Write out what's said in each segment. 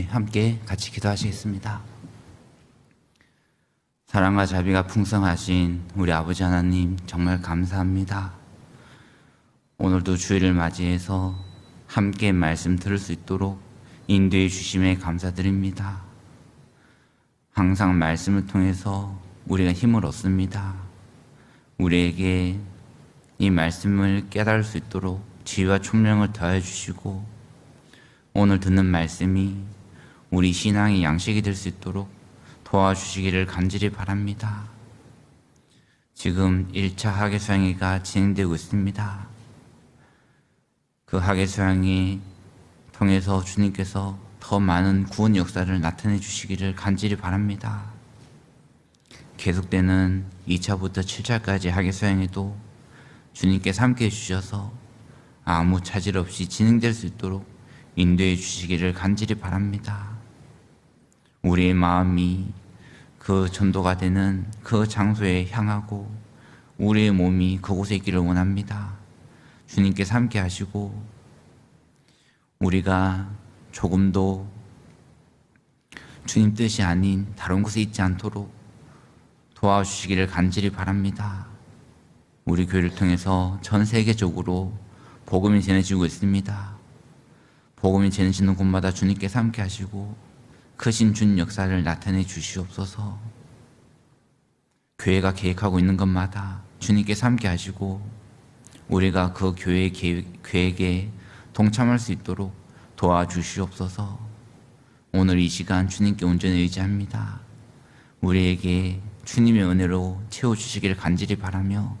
함께 같이 기도하시겠습니다. 사랑과 자비가 풍성하신 우리 아버지 하나님 정말 감사합니다. 오늘도 주일을 맞이해서 함께 말씀 들을 수 있도록 인도해 주심에 감사드립니다. 항상 말씀을 통해서 우리가 힘을 얻습니다. 우리에게 이 말씀을 깨달을 수 있도록 지혜와 총명을 더해 주시고 오늘 듣는 말씀이 우리 신앙의 양식이 될 수 있도록 도와주시기를 간절히 바랍니다. 지금 1차 학예수양회가 진행되고 있습니다. 그 학예수양회 통해서 주님께서 더 많은 구원 역사를 나타내 주시기를 간절히 바랍니다. 계속되는 2차부터 7차까지 학예수양회도 주님께서 함께해 주셔서 아무 차질 없이 진행될 수 있도록 인도해 주시기를 간절히 바랍니다. 우리의 마음이 그 전도가 되는 그 장소에 향하고 우리의 몸이 그곳에 있기를 원합니다. 주님께서 함께 하시고 우리가 조금도 주님 뜻이 아닌 다른 곳에 있지 않도록 도와주시기를 간절히 바랍니다. 우리 교회를 통해서 전 세계적으로 복음이 전해지고 있습니다. 복음이 전해지는 곳마다 주님께서 함께 하시고 크신 주님 역사를 나타내 주시옵소서. 교회가 계획하고 있는 것마다 주님께서 함께 하시고 우리가 그 교회의 계획에 동참할 수 있도록 도와주시옵소서. 오늘 이 시간 주님께 온전히 의지합니다. 우리에게 주님의 은혜로 채워주시기를 간절히 바라며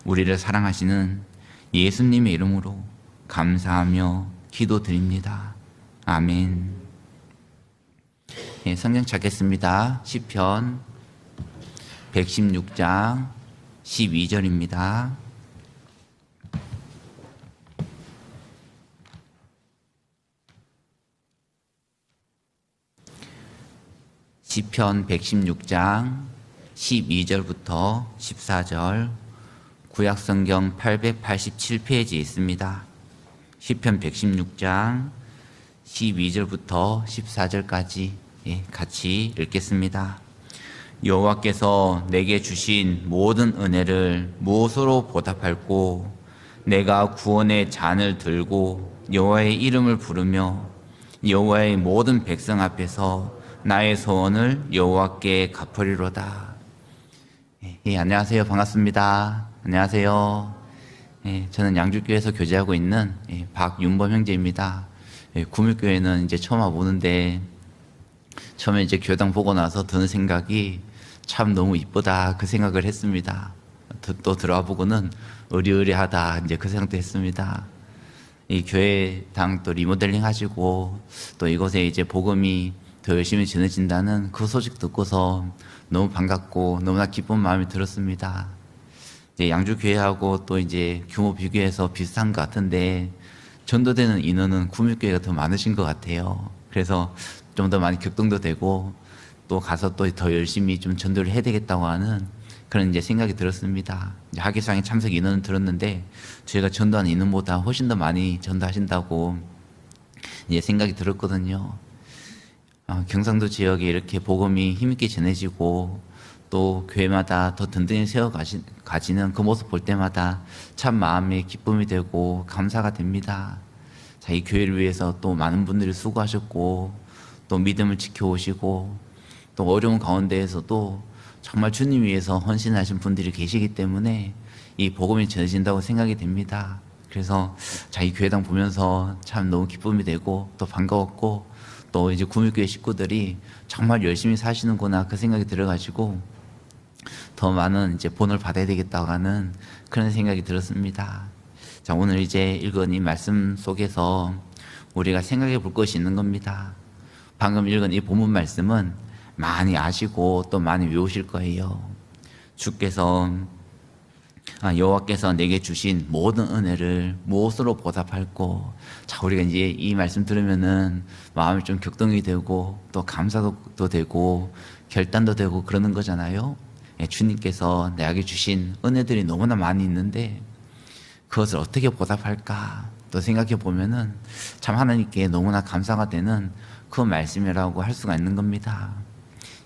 우리를 사랑하시는 예수님의 이름으로 감사하며 기도드립니다. 아멘. 성경 찾겠습니다. 시편 116장 12절입니다. 시편 116장 12절부터 14절 구약성경 887페이지에 있습니다. 시편 116장 12절부터 14절까지 같이 읽겠습니다. 여호와께서 내게 주신 모든 은혜를 무엇으로 보답할꼬? 내가 구원의 잔을 들고 여호와의 이름을 부르며 여호와의 모든 백성 앞에서 나의 소원을 여호와께 갚으리로다. 안녕하세요. 반갑습니다. 안녕하세요. 저는 양주교회에서 교제하고 있는 박윤범 형제입니다. 구밀교회는 이제 처음 와보는데 처음에 이제 교당 보고 나서 드는 생각이 참 너무 이쁘다 그 생각을 했습니다. 또 들어와 보고는 의리의리하다 이제 그 생각도 했습니다. 이 교회당 또 리모델링 하시고 또 이곳에 이제 복음이 더 열심히 전해진다는 그 소식 듣고서 너무 반갑고 너무나 기쁜 마음이 들었습니다. 이제 양주교회하고 또 이제 규모 비교해서 비슷한 것 같은데 전도되는 인원은 구밀교회가 더 많으신 것 같아요. 그래서 좀 더 많이 격동도 되고 또 가서 또 더 열심히 좀 전도를 해야 되겠다고 하는 그런 이제 생각이 들었습니다. 이제 학예수양회 참석 인원은 들었는데 저희가 전도하는 인원보다 훨씬 더 많이 전도하신다고 이제 생각이 들었거든요. 경상도 지역에 이렇게 복음이 힘있게 전해지고 또 교회마다 더 든든히 세워가지는 그 모습 볼 때마다 참 마음에 기쁨이 되고 감사가 됩니다. 자, 이 교회를 위해서 또 많은 분들이 수고하셨고 또 믿음을 지켜오시고 또 어려운 가운데에서도 정말 주님 위해서 헌신하신 분들이 계시기 때문에 이 복음이 전해진다고 생각이 됩니다. 그래서 자, 이 교회당 보면서 참 너무 기쁨이 되고 또 반가웠고 또 이제 구밀교회 식구들이 정말 열심히 사시는구나 그 생각이 들어가지고 더 많은 이제 본을 받아야 되겠다고 하는 그런 생각이 들었습니다. 자, 오늘 이제 읽은 이 말씀 속에서 우리가 생각해 볼 것이 있는 겁니다. 방금 읽은 이 본문 말씀은 많이 아시고 또 많이 외우실 거예요. 주께서 여호와께서 내게 주신 모든 은혜를 무엇으로 보답할꼬? 자, 우리가 이제 이 말씀 들으면은 마음이 좀 격동이 되고 또 감사도 되고 결단도 되고 그러는 거잖아요. 주님께서 내게 주신 은혜들이 너무나 많이 있는데 그것을 어떻게 보답할까? 또 생각해 보면은 참 하나님께 너무나 감사가 되는 그 말씀이라고 할 수가 있는 겁니다.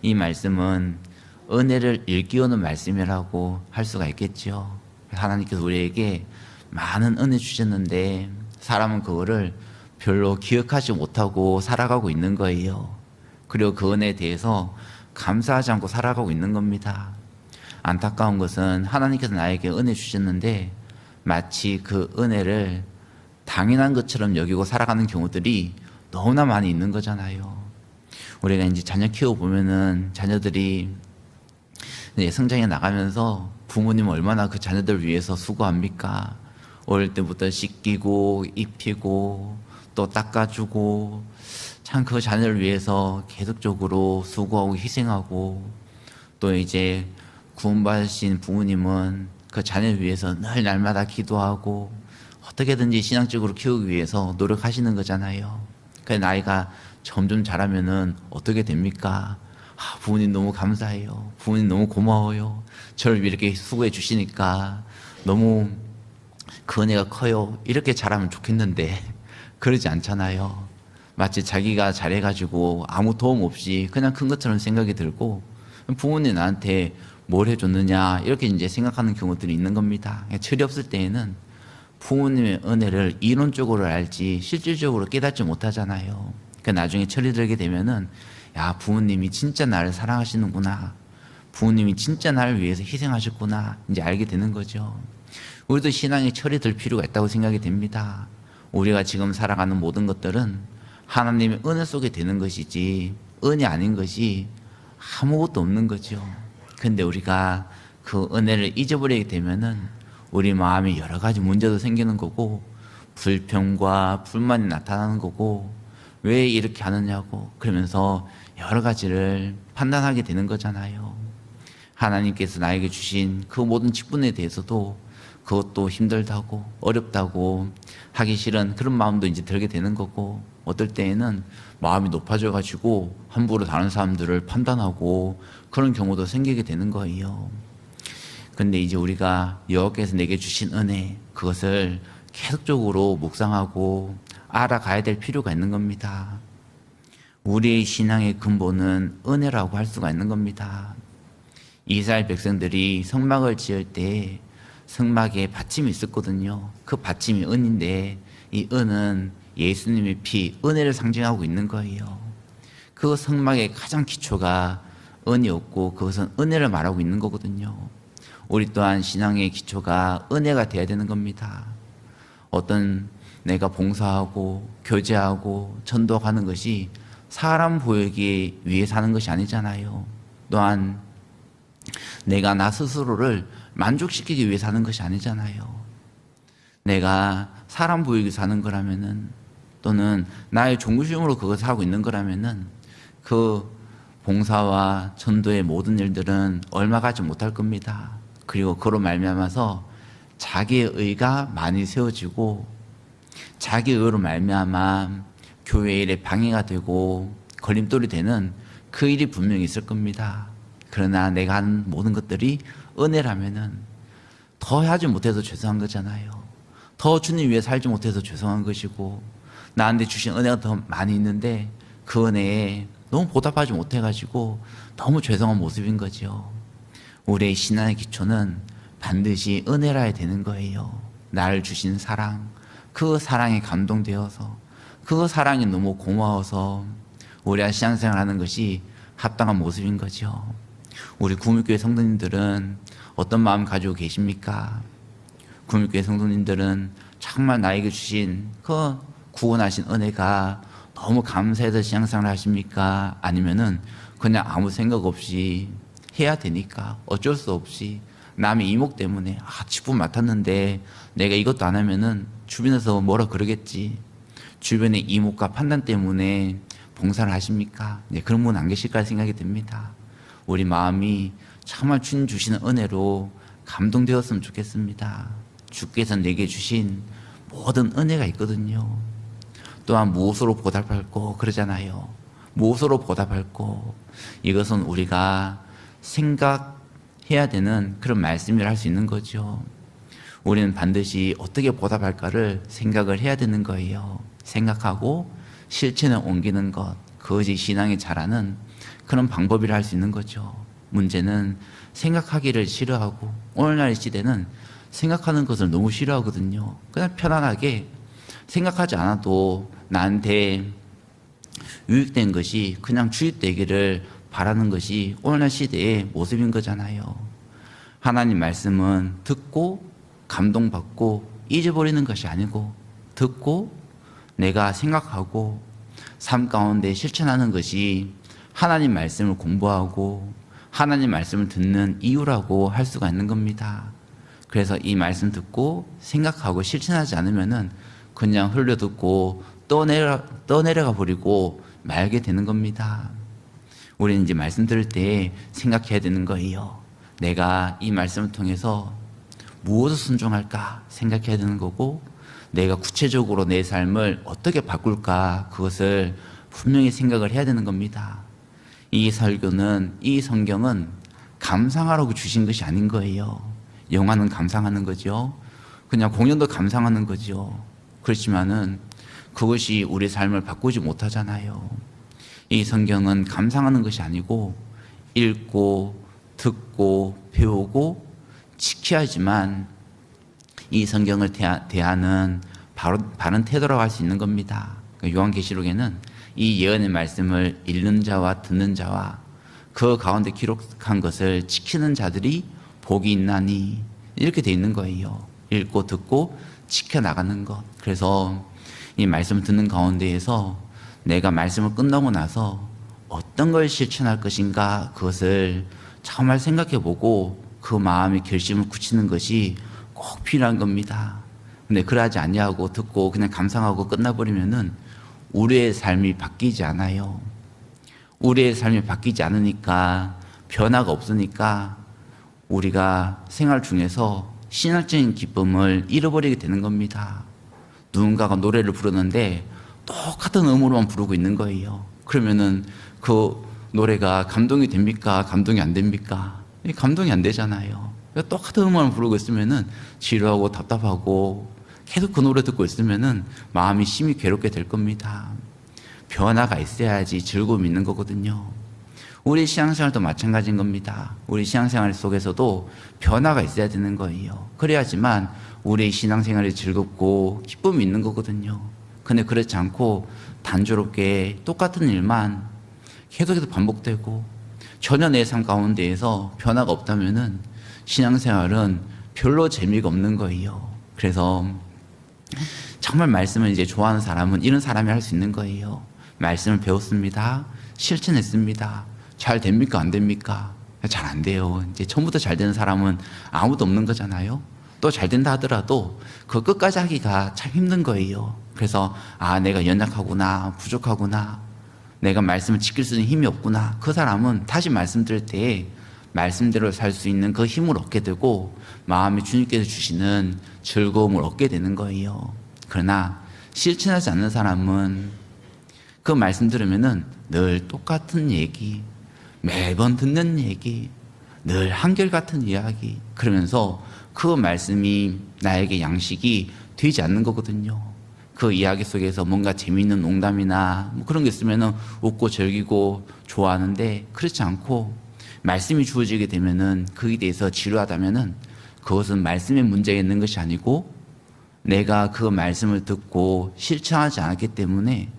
이 말씀은 은혜를 일깨우는 말씀이라고 할 수가 있겠죠. 하나님께서 우리에게 많은 은혜 주셨는데 사람은 그거를 별로 기억하지 못하고 살아가고 있는 거예요. 그리고 그 은혜에 대해서 감사하지 않고 살아가고 있는 겁니다. 안타까운 것은 하나님께서 나에게 은혜 주셨는데 마치 그 은혜를 당연한 것처럼 여기고 살아가는 경우들이 너무나 많이 있는 거잖아요. 우리가 이제 자녀 키워보면은 자녀들이 성장해 나가면서 부모님은 얼마나 그 자녀들 위해서 수고합니까? 어릴 때부터 씻기고 입히고 또 닦아주고 참 그 자녀를 위해서 계속적으로 수고하고 희생하고 또 이제 구원받으신 부모님은 그 자녀를 위해서 늘 날마다 기도하고 어떻게든지 신앙적으로 키우기 위해서 노력하시는 거잖아요. 그 나이가 점점 자라면은 어떻게 됩니까? 부모님 너무 감사해요. 부모님 너무 고마워요. 저를 이렇게 수고해 주시니까 너무 그 은혜가 커요. 이렇게 잘하면 좋겠는데 그러지 않잖아요. 마치 자기가 잘해가지고 아무 도움 없이 그냥 큰 것처럼 생각이 들고 부모님 나한테 뭘 해줬느냐 이렇게 이제 생각하는 경우들이 있는 겁니다. 철이 없을 때에는 부모님의 은혜를 이론적으로 알지 실질적으로 깨닫지 못하잖아요. 그 나중에 철이 들게 되면은 야, 부모님이 진짜 나를 사랑하시는구나. 부모님이 진짜 나를 위해서 희생하셨구나. 이제 알게 되는 거죠. 우리도 신앙에 철이 들 필요가 있다고 생각이 됩니다. 우리가 지금 살아가는 모든 것들은 하나님의 은혜 속에 되는 것이지 은혜 아닌 것이 아무것도 없는 거죠. 근데 우리가 그 은혜를 잊어버리게 되면은 우리 마음에 여러 가지 문제도 생기는 거고 불평과 불만이 나타나는 거고 왜 이렇게 하느냐고 그러면서 여러 가지를 판단하게 되는 거잖아요. 하나님께서 나에게 주신 그 모든 직분에 대해서도 그것도 힘들다고 어렵다고 하기 싫은 그런 마음도 이제 들게 되는 거고 어떨 때에는 마음이 높아져 가지고 함부로 다른 사람들을 판단하고 그런 경우도 생기게 되는 거예요. 근데 이제 우리가 여호와께서 내게 주신 은혜 그것을 계속적으로 묵상하고 알아가야 될 필요가 있는 겁니다. 우리의 신앙의 근본은 은혜라고 할 수가 있는 겁니다. 이스라엘 백성들이 성막을 지을 때 성막에 받침이 있었거든요. 그 받침이 은인데 이 은은 예수님의 피, 은혜를 상징하고 있는 거예요. 그 성막의 가장 기초가 은이었고 그것은 은혜를 말하고 있는 거거든요. 우리 또한 신앙의 기초가 은혜가 돼야 되는 겁니다. 어떤 내가 봉사하고 교제하고 전도하는 것이 사람 보이기 위해서 하는 것이 아니잖아요. 또한 내가 나 스스로를 만족시키기 위해서 하는 것이 아니잖아요. 내가 사람 보이기 위해서 하는 거라면은 또는 나의 존귀심으로 그것을 하고 있는 거라면은 그 봉사와 전도의 모든 일들은 얼마 가지 못할 겁니다. 그리고 그로 말미암아서 자기의 의가 많이 세워지고 자기 의로 말미암아 교회 일에 방해가 되고 걸림돌이 되는 그 일이 분명히 있을 겁니다. 그러나 내가 하는 모든 것들이 은혜라면은 더 하지 못해서 죄송한 거잖아요. 더 주님 위해 살지 못해서 죄송한 것이고 나한테 주신 은혜가 더 많이 있는데 그 은혜에 너무 보답하지 못해가지고 너무 죄송한 모습인 거죠. 우리의 신앙의 기초는 반드시 은혜라야 되는 거예요. 나를 주신 사랑, 그 사랑에 감동되어서 그 사랑이 너무 고마워서 우리가 신앙생활 하는 것이 합당한 모습인 거죠. 우리 구물교회 성도님들은 어떤 마음 가지고 계십니까? 구물교회 성도님들은 정말 나에게 주신 그 구원하신 은혜가 너무 감사해서 신앙생활 하십니까? 아니면은 그냥 아무 생각 없이 해야 되니까 어쩔 수 없이 남의 이목 때문에 직분 맡았는데 내가 이것도 안 하면은 주변에서 뭐라 그러겠지. 주변의 이목과 판단 때문에 봉사를 하십니까? 네, 그런 분 안 계실까 생각이 듭니다. 우리 마음이 정말 주님 주시는 은혜로 감동되었으면 좋겠습니다. 주께서 내게 주신 모든 은혜가 있거든요. 또한 무엇으로 보답할고 그러잖아요. 무엇으로 보답할고 이것은 우리가 생각해야 되는 그런 말씀을 할 수 있는 거죠. 우리는 반드시 어떻게 보답할까를 생각을 해야 되는 거예요. 생각하고 실천에 옮기는 것, 거지 신앙이 자라는 그런 방법이라 할 수 있는 거죠. 문제는 생각하기를 싫어하고, 오늘날 시대는 생각하는 것을 너무 싫어하거든요. 그냥 편안하게 생각하지 않아도 나한테 유익된 것이 그냥 주입되기를 바라는 것이 오늘날 시대의 모습인 거잖아요. 하나님 말씀은 듣고 감동받고 잊어버리는 것이 아니고, 듣고 내가 생각하고 삶 가운데 실천하는 것이 하나님 말씀을 공부하고 하나님 말씀을 듣는 이유라고 할 수가 있는 겁니다. 그래서 이 말씀 듣고 생각하고 실천하지 않으면은 그냥 흘려듣고 떠내려가 버리고 말게 되는 겁니다. 우리는 이제 말씀 들을 때 생각해야 되는 거예요. 내가 이 말씀을 통해서 무엇을 순종할까 생각해야 되는 거고, 내가 구체적으로 내 삶을 어떻게 바꿀까, 그것을 분명히 생각을 해야 되는 겁니다. 이 설교는, 이 성경은 감상하라고 주신 것이 아닌 거예요. 영화는 감상하는 거죠. 그냥 공연도 감상하는 거죠. 그렇지만은 그것이 우리 삶을 바꾸지 못하잖아요. 이 성경은 감상하는 것이 아니고 읽고 듣고 배우고 지켜야지만 이 성경을 대하는 바른 태도라고 할 수 있는 겁니다. 요한계시록에는 이 예언의 말씀을 읽는 자와 듣는 자와 그 가운데 기록한 것을 지키는 자들이 복이 있나니, 이렇게 돼 있는 거예요. 읽고 듣고 지켜나가는 것. 그래서 이 말씀을 듣는 가운데에서 내가 말씀을 끝나고 나서 어떤 걸 실천할 것인가, 그것을 정말 생각해보고 그 마음의 결심을 굳히는 것이 꼭 필요한 겁니다. 근데 그러하지 아니하고 듣고 그냥 감상하고 끝나버리면은 우리의 삶이 바뀌지 않아요. 우리의 삶이 바뀌지 않으니까, 변화가 없으니까 우리가 생활 중에서 신앙적인 기쁨을 잃어버리게 되는 겁니다. 누군가가 노래를 부르는데 똑같은 음으로만 부르고 있는 거예요. 그러면은 그 노래가 감동이 됩니까? 감동이 안 됩니까? 감동이 안 되잖아요. 똑같은 음악을 부르고 있으면은 지루하고 답답하고 계속 그 노래 듣고 있으면은 마음이 심히 괴롭게 될 겁니다. 변화가 있어야지 즐거움이 있는 거거든요. 우리 신앙생활도 마찬가지인 겁니다. 우리 신앙생활 속에서도 변화가 있어야 되는 거예요. 그래야지만 우리의 신앙생활이 즐겁고 기쁨이 있는 거거든요. 근데 그렇지 않고 단조롭게 똑같은 일만 계속해서 반복되고 전혀 내 삶 가운데에서 변화가 없다면은 신앙생활은 별로 재미가 없는 거예요. 그래서 정말 말씀을 이제 좋아하는 사람은 이런 사람이 할 수 있는 거예요. 말씀을 배웠습니다. 실천했습니다. 잘 됩니까? 안 됩니까? 잘 안 돼요. 이제 처음부터 잘 되는 사람은 아무도 없는 거잖아요. 또 잘 된다 하더라도 그 끝까지 하기가 참 힘든 거예요. 그래서 내가 연약하구나, 부족하구나, 내가 말씀을 지킬 수 있는 힘이 없구나. 그 사람은 다시 말씀 들을 때 말씀대로 살 수 있는 그 힘을 얻게 되고 마음에 주님께서 주시는 즐거움을 얻게 되는 거예요. 그러나 실천하지 않는 사람은 그 말씀 들으면은 늘 똑같은 얘기, 매번 듣는 얘기, 늘 한결같은 이야기, 그러면서 그 말씀이 나에게 양식이 되지 않는 거거든요. 그 이야기 속에서 뭔가 재미있는 농담이나 뭐 그런 게 있으면은 웃고 즐기고 좋아하는데, 그렇지 않고 말씀이 주어지게 되면은 거기에 대해서 지루하다면은 그것은 말씀의 문제가 있는 것이 아니고 내가 그 말씀을 듣고 실천하지 않았기 때문에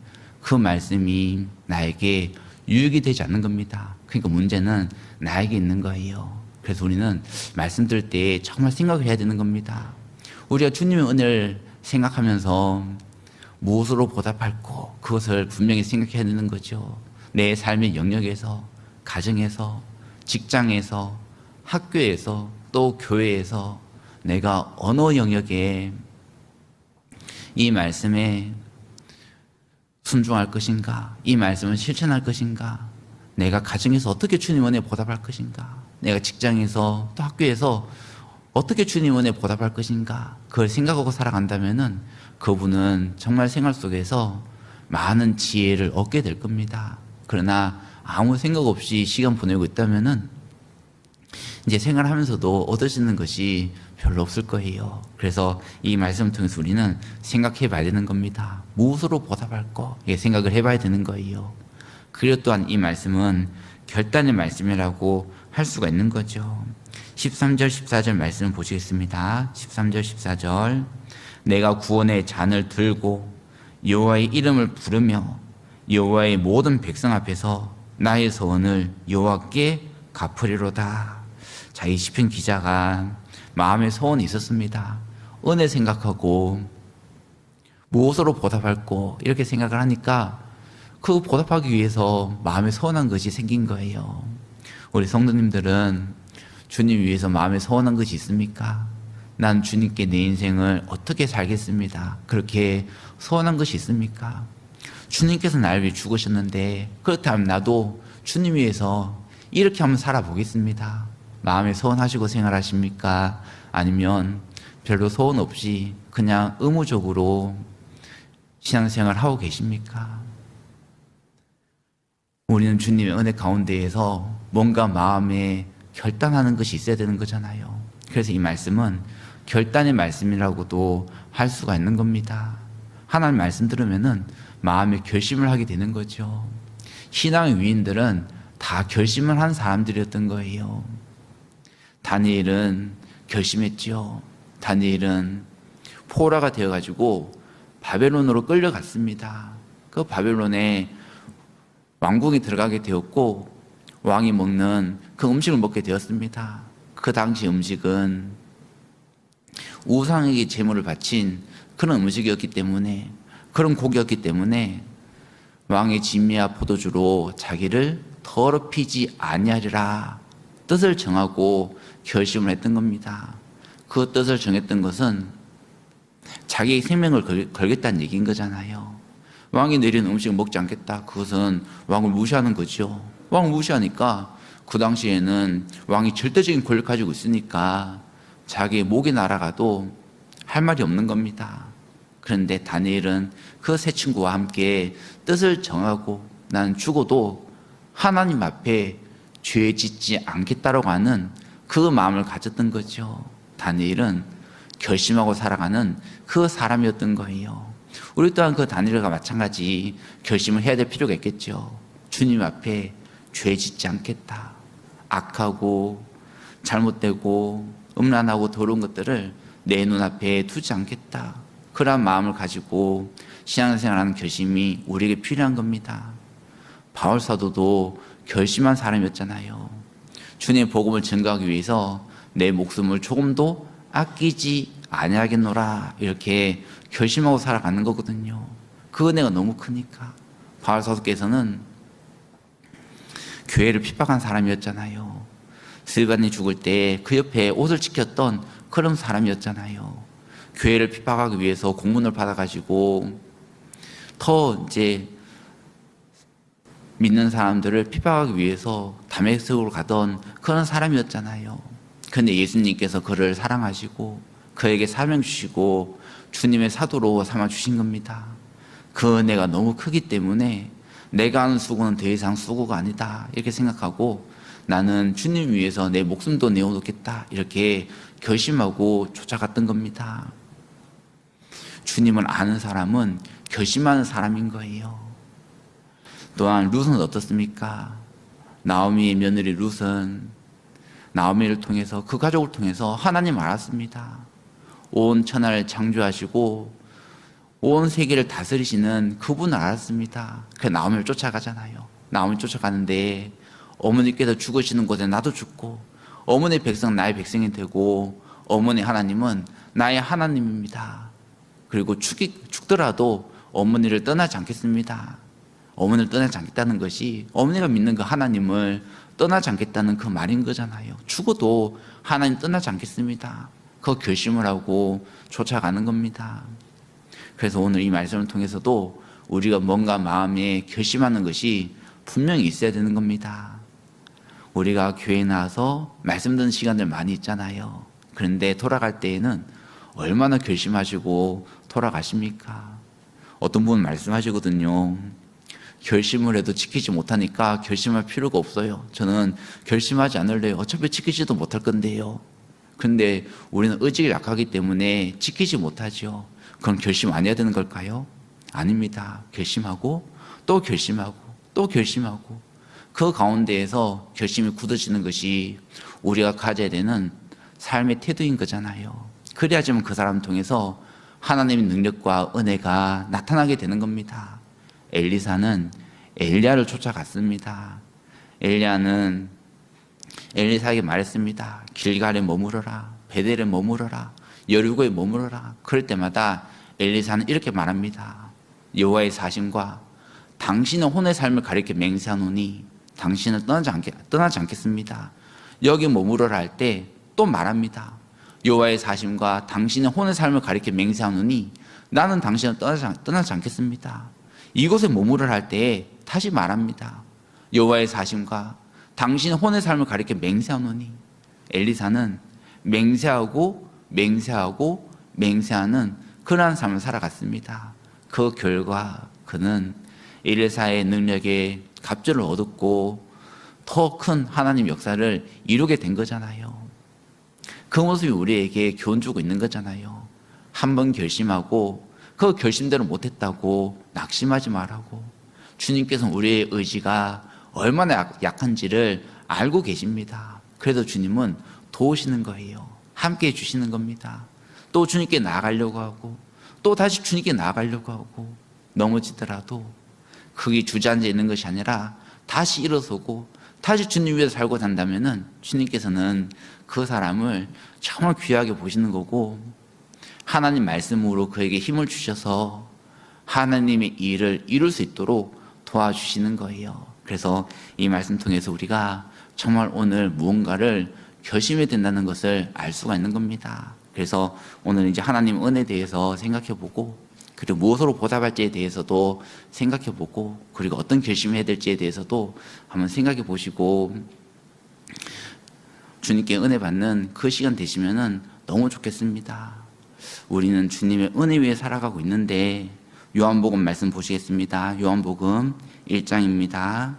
그 말씀이 나에게 유익이 되지 않는 겁니다. 그러니까 문제는 나에게 있는 거예요. 그래서 우리는 말씀 들을 때 정말 생각을 해야 되는 겁니다. 우리가 주님의 은혜를 생각하면서 무엇으로 보답할고, 그것을 분명히 생각해야 되는 거죠. 내 삶의 영역에서, 가정에서, 직장에서, 학교에서, 또 교회에서 내가 어느 영역에 이 말씀에 순종할 것인가, 이 말씀을 실천할 것인가, 내가 가정에서 어떻게 주님 은혜에 보답할 것인가, 내가 직장에서 또 학교에서 어떻게 주님 은혜에 보답할 것인가, 그걸 생각하고 살아간다면은 그분은 정말 생활 속에서 많은 지혜를 얻게 될 겁니다. 그러나 아무 생각 없이 시간 보내고 있다면은 이제 생활하면서도 얻어지는 것이 별로 없을 거예요. 그래서 이 말씀을 통해서 우리는 생각해 봐야 되는 겁니다. 무엇으로 보답할 거? 생각을 해봐야 되는 거예요. 그리고 또한 이 말씀은 결단의 말씀이라고 할 수가 있는 거죠. 13절 14절 말씀을 보시겠습니다. 13절 14절 내가 구원의 잔을 들고 여호와의 이름을 부르며 여호와의 모든 백성 앞에서 나의 소원을 여호와께 갚으리로다. 자, 이 시편 기자가 마음에 소원이 있었습니다. 은혜 생각하고 무엇으로 보답할고 이렇게 생각을 하니까 그 보답하기 위해서 마음에 소원한 것이 생긴 거예요. 우리 성도님들은 주님 위해서 마음에 소원한 것이 있습니까? 난 주님께 내 인생을 어떻게 살겠습니다. 그렇게 소원한 것이 있습니까? 주님께서 나를 위해 죽으셨는데 그렇다면 나도 주님 위해서 이렇게 한번 살아보겠습니다. 마음에 소원하시고 생활하십니까? 아니면 별로 소원 없이 그냥 의무적으로 신앙생활 하고 계십니까? 우리는 주님의 은혜 가운데에서 뭔가 마음에 결단하는 것이 있어야 되는 거잖아요. 그래서 이 말씀은 결단의 말씀이라고도 할 수가 있는 겁니다. 하나님 말씀 들으면은 마음에 결심을 하게 되는 거죠. 신앙의 위인들은 다 결심을 한 사람들이었던 거예요. 다니엘은 결심했죠. 다니엘은 포로가 되어가지고 바벨론으로 끌려갔습니다. 그 바벨론에 왕궁에 들어가게 되었고 왕이 먹는 그 음식을 먹게 되었습니다. 그 당시 음식은 우상에게 제물을 바친 그런 음식이었기 때문에, 그런 고기였기 때문에 왕의 진미와 포도주로 자기를 더럽히지 아니하리라 뜻을 정하고 결심을 했던 겁니다. 그 뜻을 정했던 것은 자기의 생명을 걸겠다는 얘기인 거잖아요. 왕이 내린 음식을 먹지 않겠다. 그것은 왕을 무시하는 거죠. 왕을 무시하니까 그 당시에는 왕이 절대적인 권력을 가지고 있으니까 자기의 목이 날아가도 할 말이 없는 겁니다. 그런데 다니엘은 그 세 친구와 함께 뜻을 정하고 나는 죽어도 하나님 앞에 죄 짓지 않겠다라고 하는 그 마음을 가졌던 거죠. 다니엘은 결심하고 살아가는 그 사람이었던 거예요. 우리 또한 그 다니엘과 마찬가지 결심을 해야 될 필요가 있겠죠. 주님 앞에 죄 짓지 않겠다. 악하고 잘못되고 음란하고 더러운 것들을 내 눈앞에 두지 않겠다. 그런 마음을 가지고 신앙생활하는 결심이 우리에게 필요한 겁니다. 바울 사도도 결심한 사람이었잖아요. 주님의 복음을 증거하기 위해서 내 목숨을 조금도 아끼지 아니하겠노라 이렇게 결심하고 살아가는 거거든요. 그 은혜가 너무 크니까. 바울 사도께서는 교회를 핍박한 사람이었잖아요. 스데반이 죽을 때 그 옆에 옷을 지켰던 그런 사람이었잖아요. 교회를 핍박하기 위해서 공문을 받아가지고 더 이제 믿는 사람들을 핍박하기 위해서 다메섹으로 가던 그런 사람이었잖아요. 그런데 예수님께서 그를 사랑하시고 그에게 사명 주시고 주님의 사도로 삼아 주신 겁니다. 그 은혜가 너무 크기 때문에 내가 하는 수고는 더 이상 수고가 아니다 이렇게 생각하고 나는 주님 위해서 내 목숨도 내어놓겠다 이렇게 결심하고 쫓아갔던 겁니다. 주님을 아는 사람은 결심하는 사람인 거예요. 또한 룻은 어떻습니까? 나오미의 며느리 룻은 나오미를 통해서 그 가족을 통해서 하나님 알았습니다. 온 천하를 창조하시고 온 세계를 다스리시는 그분을 알았습니다. 그래서 나오미를 쫓아가잖아요. 나오미 쫓아가는데 어머니께서 죽으시는 곳에 나도 죽고 어머니 백성 나의 백성이 되고 어머니 하나님은 나의 하나님입니다. 그리고 죽더라도 어머니를 떠나지 않겠습니다. 어머니를 떠나지 않겠다는 것이 어머니가 믿는 그 하나님을 떠나지 않겠다는 그 말인 거잖아요. 죽어도 하나님 떠나지 않겠습니다. 그 결심을 하고 쫓아가는 겁니다. 그래서 오늘 이 말씀을 통해서도 우리가 뭔가 마음에 결심하는 것이 분명히 있어야 되는 겁니다. 우리가 교회에 나와서 말씀 듣는 시간들 많이 있잖아요. 그런데 돌아갈 때에는 얼마나 결심하시고 돌아가십니까? 어떤 분은 말씀하시거든요. 결심을 해도 지키지 못하니까 결심할 필요가 없어요. 저는 결심하지 않을래요. 어차피 지키지도 못할 건데요. 근데 우리는 의지가 약하기 때문에 지키지 못하죠. 그럼 결심 안 해야 되는 걸까요? 아닙니다. 결심하고 또 결심하고 또 결심하고 그 가운데에서 결심이 굳어지는 것이 우리가 가져야 되는 삶의 태도인 거잖아요. 그래야지만 그 사람 통해서 하나님의 능력과 은혜가 나타나게 되는 겁니다. 엘리사는 엘리야를 쫓아갔습니다. 엘리야는 엘리사에게 말했습니다. 길갈에 머무르라, 베델에 머무르라, 여리고에 머무르라. 그럴 때마다 엘리사는 이렇게 말합니다. 여호와의 사심과 당신의 혼의 삶을 가리켜 맹세하노니 당신은 떠나지 않겠습니다. 여기 머무르라 할 때 또 말합니다. 여호와의 사심과 당신의 혼의 삶을 가리켜 맹세하노니 나는 당신을 떠나지 않겠습니다. 이곳에 머무르라 할 때 다시 말합니다. 여호와의 사심과 당신의 혼의 삶을 가리켜 맹세하노니 엘리사는 맹세하고 맹세하는 그러한 삶을 살아갔습니다. 그 결과 그는 엘리사의 능력에 갑절을 얻었고 더 큰 하나님 역사를 이루게 된 거잖아요. 그 모습이 우리에게 교훈 주고 있는 거잖아요. 한번 결심하고 그 결심대로 못했다고 낙심하지 말라고. 주님께서는 우리의 의지가 얼마나 약한지를 알고 계십니다. 그래도 주님은 도우시는 거예요. 함께 해주시는 겁니다. 또 주님께 나아가려고 하고 또 다시 주님께 나아가려고 하고 넘어지더라도 그게 주저앉아 있는 것이 아니라 다시 일어서고 다시 주님 위해서 살고 산다면은 주님께서는 그 사람을 정말 귀하게 보시는 거고 하나님 말씀으로 그에게 힘을 주셔서 하나님의 일을 이룰 수 있도록 도와주시는 거예요. 그래서 이 말씀 통해서 우리가 정말 오늘 무언가를 결심해야 된다는 것을 알 수가 있는 겁니다. 그래서 오늘 이제 하나님 은혜에 대해서 생각해보고 그리고 무엇으로 보답할지에 대해서도 생각해보고 그리고 어떤 결심을 해야 될지에 대해서도 한번 생각해 보시고 주님께 은혜 받는 그 시간 되시면은 너무 좋겠습니다. 우리는 주님의 은혜 위에 살아가고 있는데 요한복음 말씀 보시겠습니다. 요한복음 1장입니다.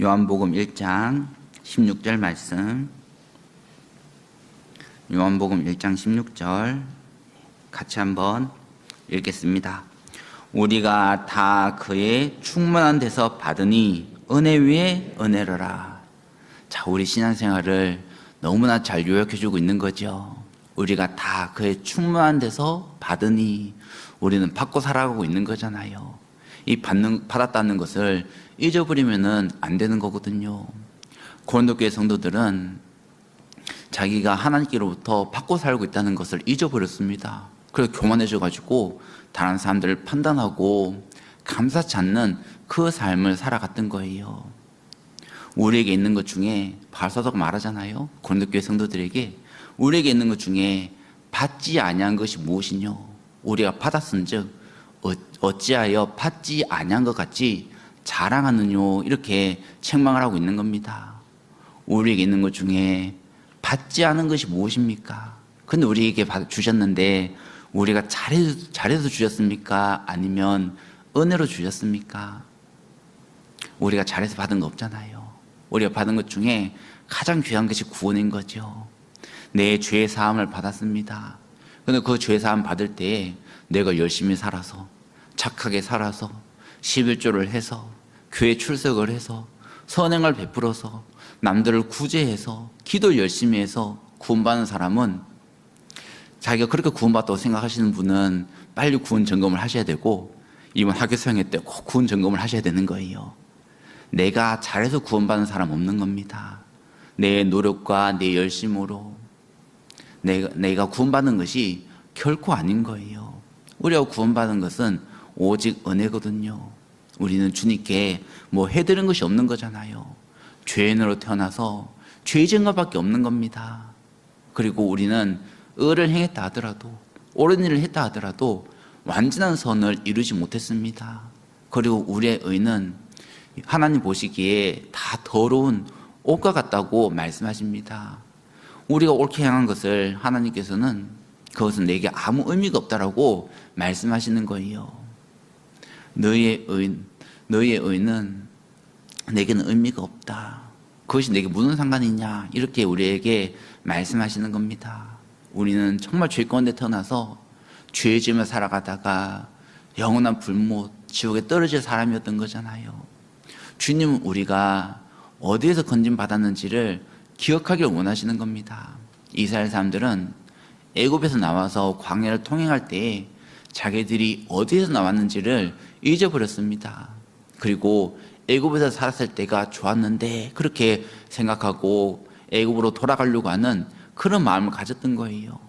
요한복음 1장 16절 말씀. 요한복음 1장 16절 같이 한번 읽겠습니다. 우리가 다 그의 충만한 데서 받으니 은혜 위에 은혜로라. 자, 우리 신앙생활을 너무나 잘 요약해주고 있는 거죠. 우리가 다 그의 충만한 데서 받으니 우리는 받고 살아가고 있는 거잖아요. 이 받았다는 것을 잊어버리면은 안 되는 거거든요. 고린도 교회 성도들은 자기가 하나님께로부터 받고 살고 있다는 것을 잊어버렸습니다. 그래서 교만해져가지고 다른 사람들을 판단하고 감사치 않는 그 삶을 살아갔던 거예요. 우리에게 있는 것 중에 바울사도가 말하잖아요. 고린도 교회 성도들에게 우리에게 있는 것 중에 받지 아니한 것이 무엇이뇨? 우리가 받았은즉 어찌하여 받지 아니한 것 같이 자랑하느뇨? 이렇게 책망을 하고 있는 겁니다. 우리에게 있는 것 중에 받지 않은 것이 무엇입니까? 근데 우리에게 주셨는데 우리가 잘해서 주셨습니까? 아니면 은혜로 주셨습니까? 우리가 잘해서 받은 거 없잖아요. 우리가 받은 것 중에 가장 귀한 것이 구원인 거죠. 내 죄 사함을 받았습니다. 근데 그 죄 사함 받을 때 내가 열심히 살아서 착하게 살아서 11조를 해서 교회 출석을 해서 선행을 베풀어서 남들을 구제해서 기도 열심히 해서 구원받는 사람은 자기가 그렇게 구원받다고 생각하시는 분은 빨리 구원 점검을 하셔야 되고 이번 학교 수행회 때 꼭 구원 점검을 하셔야 되는 거예요. 내가 잘해서 구원받는 사람 없는 겁니다. 내 노력과 내 열심으로 내가 구원받는 것이 결코 아닌 거예요. 우리가 구원받은 것은 오직 은혜거든요. 우리는 주님께 뭐 해드린 것이 없는 거잖아요. 죄인으로 태어나서 죄진 것밖에 없는 겁니다. 그리고 우리는 의를 행했다 하더라도 옳은 일을 했다 하더라도 완전한 선을 이루지 못했습니다. 그리고 우리의 의는 하나님 보시기에 다 더러운 옷과 같다고 말씀하십니다. 우리가 옳게 행한 것을 하나님께서는 그것은 내게 아무 의미가 없다라고 말씀하시는 거예요. 너희의 의는 내게는 의미가 없다. 그것이 내게 무슨 상관이 있냐 이렇게 우리에게 말씀하시는 겁니다. 우리는 정말 죄 가운데 태어나서 죄 지으며 살아가다가 영원한 불못 지옥에 떨어질 사람이었던 거잖아요. 주님은 우리가 어디에서 건짐받았는지를 기억하길 원하시는 겁니다. 이스라엘 사람들은 애굽에서 나와서 광야를 통행할 때에 자기들이 어디에서 나왔는지를 잊어버렸습니다. 그리고 애굽에서 살았을 때가 좋았는데 그렇게 생각하고 애굽으로 돌아가려고 하는 그런 마음을 가졌던 거예요.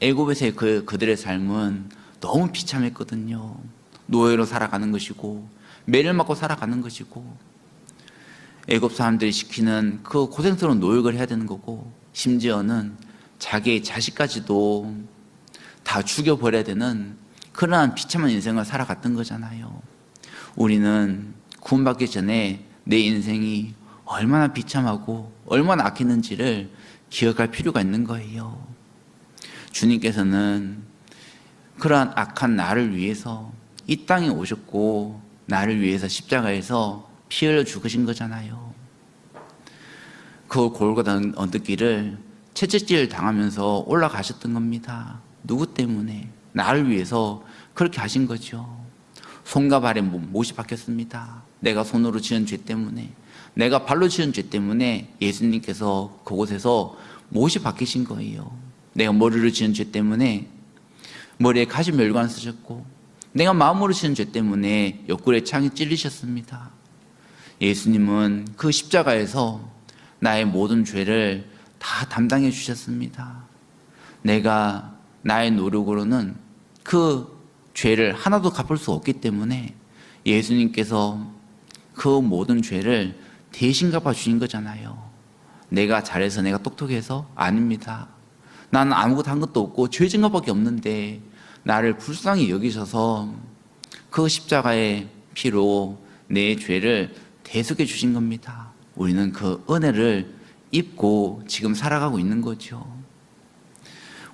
애굽에서의 그들의 삶은 너무 비참했거든요. 노예로 살아가는 것이고 매를 맞고 살아가는 것이고 애굽 사람들이 시키는 그 고생스러운 노역을 해야 되는 거고 심지어는 자기의 자식까지도 다 죽여버려야 되는 그러한 비참한 인생을 살아갔던 거잖아요. 우리는 구원받기 전에 내 인생이 얼마나 비참하고 얼마나 악했는지를 기억할 필요가 있는 거예요. 주님께서는 그러한 악한 나를 위해서 이 땅에 오셨고 나를 위해서 십자가에서 피 흘려 죽으신 거잖아요. 그 골고다 언덕길을 채찍질 당하면서 올라가셨던 겁니다. 누구 때문에? 나를 위해서 그렇게 하신 거죠. 손과 발에 못이 박혔습니다. 내가 손으로 지은 죄 때문에, 내가 발로 지은 죄 때문에 예수님께서 그곳에서 못이 박히신 거예요. 내가 머리로 지은 죄 때문에 머리에 가시 멸관을 쓰셨고, 내가 마음으로 지은 죄 때문에 옆구리에 창이 찔리셨습니다. 예수님은 그 십자가에서 나의 모든 죄를 다 담당해 주셨습니다. 내가 나의 노력으로는 그 죄를 하나도 갚을 수 없기 때문에 예수님께서 그 모든 죄를 대신 갚아 주신 거잖아요. 내가 잘해서 내가 똑똑해서? 아닙니다. 나는 아무것도 한 것도 없고 죄진 것밖에 없는데 나를 불쌍히 여기셔서 그 십자가의 피로 내 죄를 대속해 주신 겁니다. 우리는 그 은혜를 입고 지금 살아가고 있는 거죠.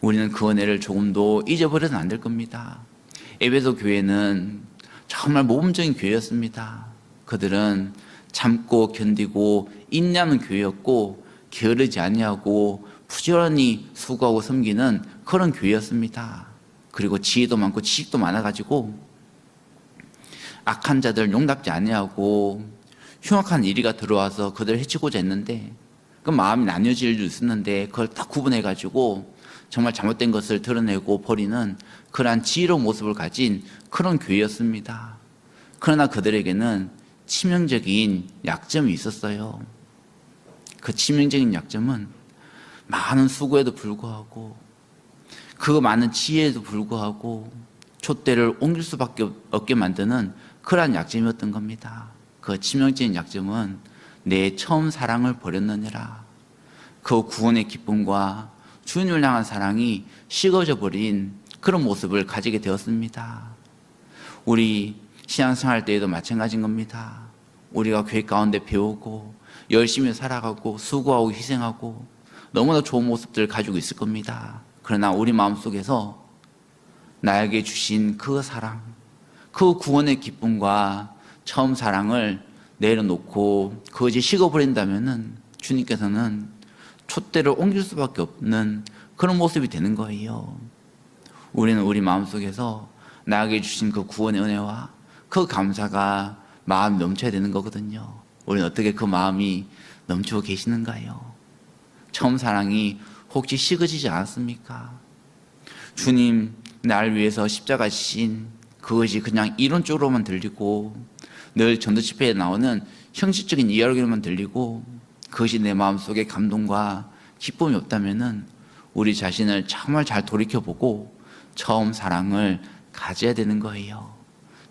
우리는 그 은혜를 조금도 잊어버려서는 안 될 겁니다. 에베소 교회는 정말 모범적인 교회였습니다. 그들은 참고 견디고 인내하는 교회였고 게으르지 아니하고 부지런히 수고하고 섬기는 그런 교회였습니다. 그리고 지혜도 많고 지식도 많아가지고 악한 자들 용납지 아니하고 흉악한 이리가 들어와서 그들을 해치고자 했는데 그 마음이 나뉘어질 일도 있었는데 그걸 딱 구분해가지고 정말 잘못된 것을 드러내고 버리는 그러한 지혜로운 모습을 가진 그런 교회였습니다. 그러나 그들에게는 치명적인 약점이 있었어요. 그 치명적인 약점은 많은 수고에도 불구하고 그 많은 지혜에도 불구하고 촛대를 옮길 수밖에 없게 만드는 그러한 약점이었던 겁니다. 그 치명적인 약점은 내 처음 사랑을 버렸느니라. 그 구원의 기쁨과 주님을 향한 사랑이 식어져 버린 그런 모습을 가지게 되었습니다. 우리 신앙생활 때에도 마찬가지인 겁니다. 우리가 교회 가운데 배우고 열심히 살아가고 수고하고 희생하고 너무나 좋은 모습들을 가지고 있을 겁니다. 그러나 우리 마음속에서 나에게 주신 그 사랑, 그 구원의 기쁨과 처음 사랑을 내려놓고 그것이 식어버린다면은 주님께서는 촛대를 옮길 수밖에 없는 그런 모습이 되는 거예요. 우리는 우리 마음속에서 나에게 주신 그 구원의 은혜와 그 감사가 마음이 넘쳐야 되는 거거든요. 우리는 어떻게 그 마음이 넘치고 계시는가요? 처음 사랑이 혹시 식어지지 않았습니까? 주님 날 위해서 십자가 지신 그것이 그냥 이론적으로만 들리고 늘 전도 집회에 나오는 형식적인 이야기로만 들리고 그것이 내 마음속에 감동과 기쁨이 없다면은 우리 자신을 정말 잘 돌이켜보고 처음 사랑을 가져야 되는 거예요.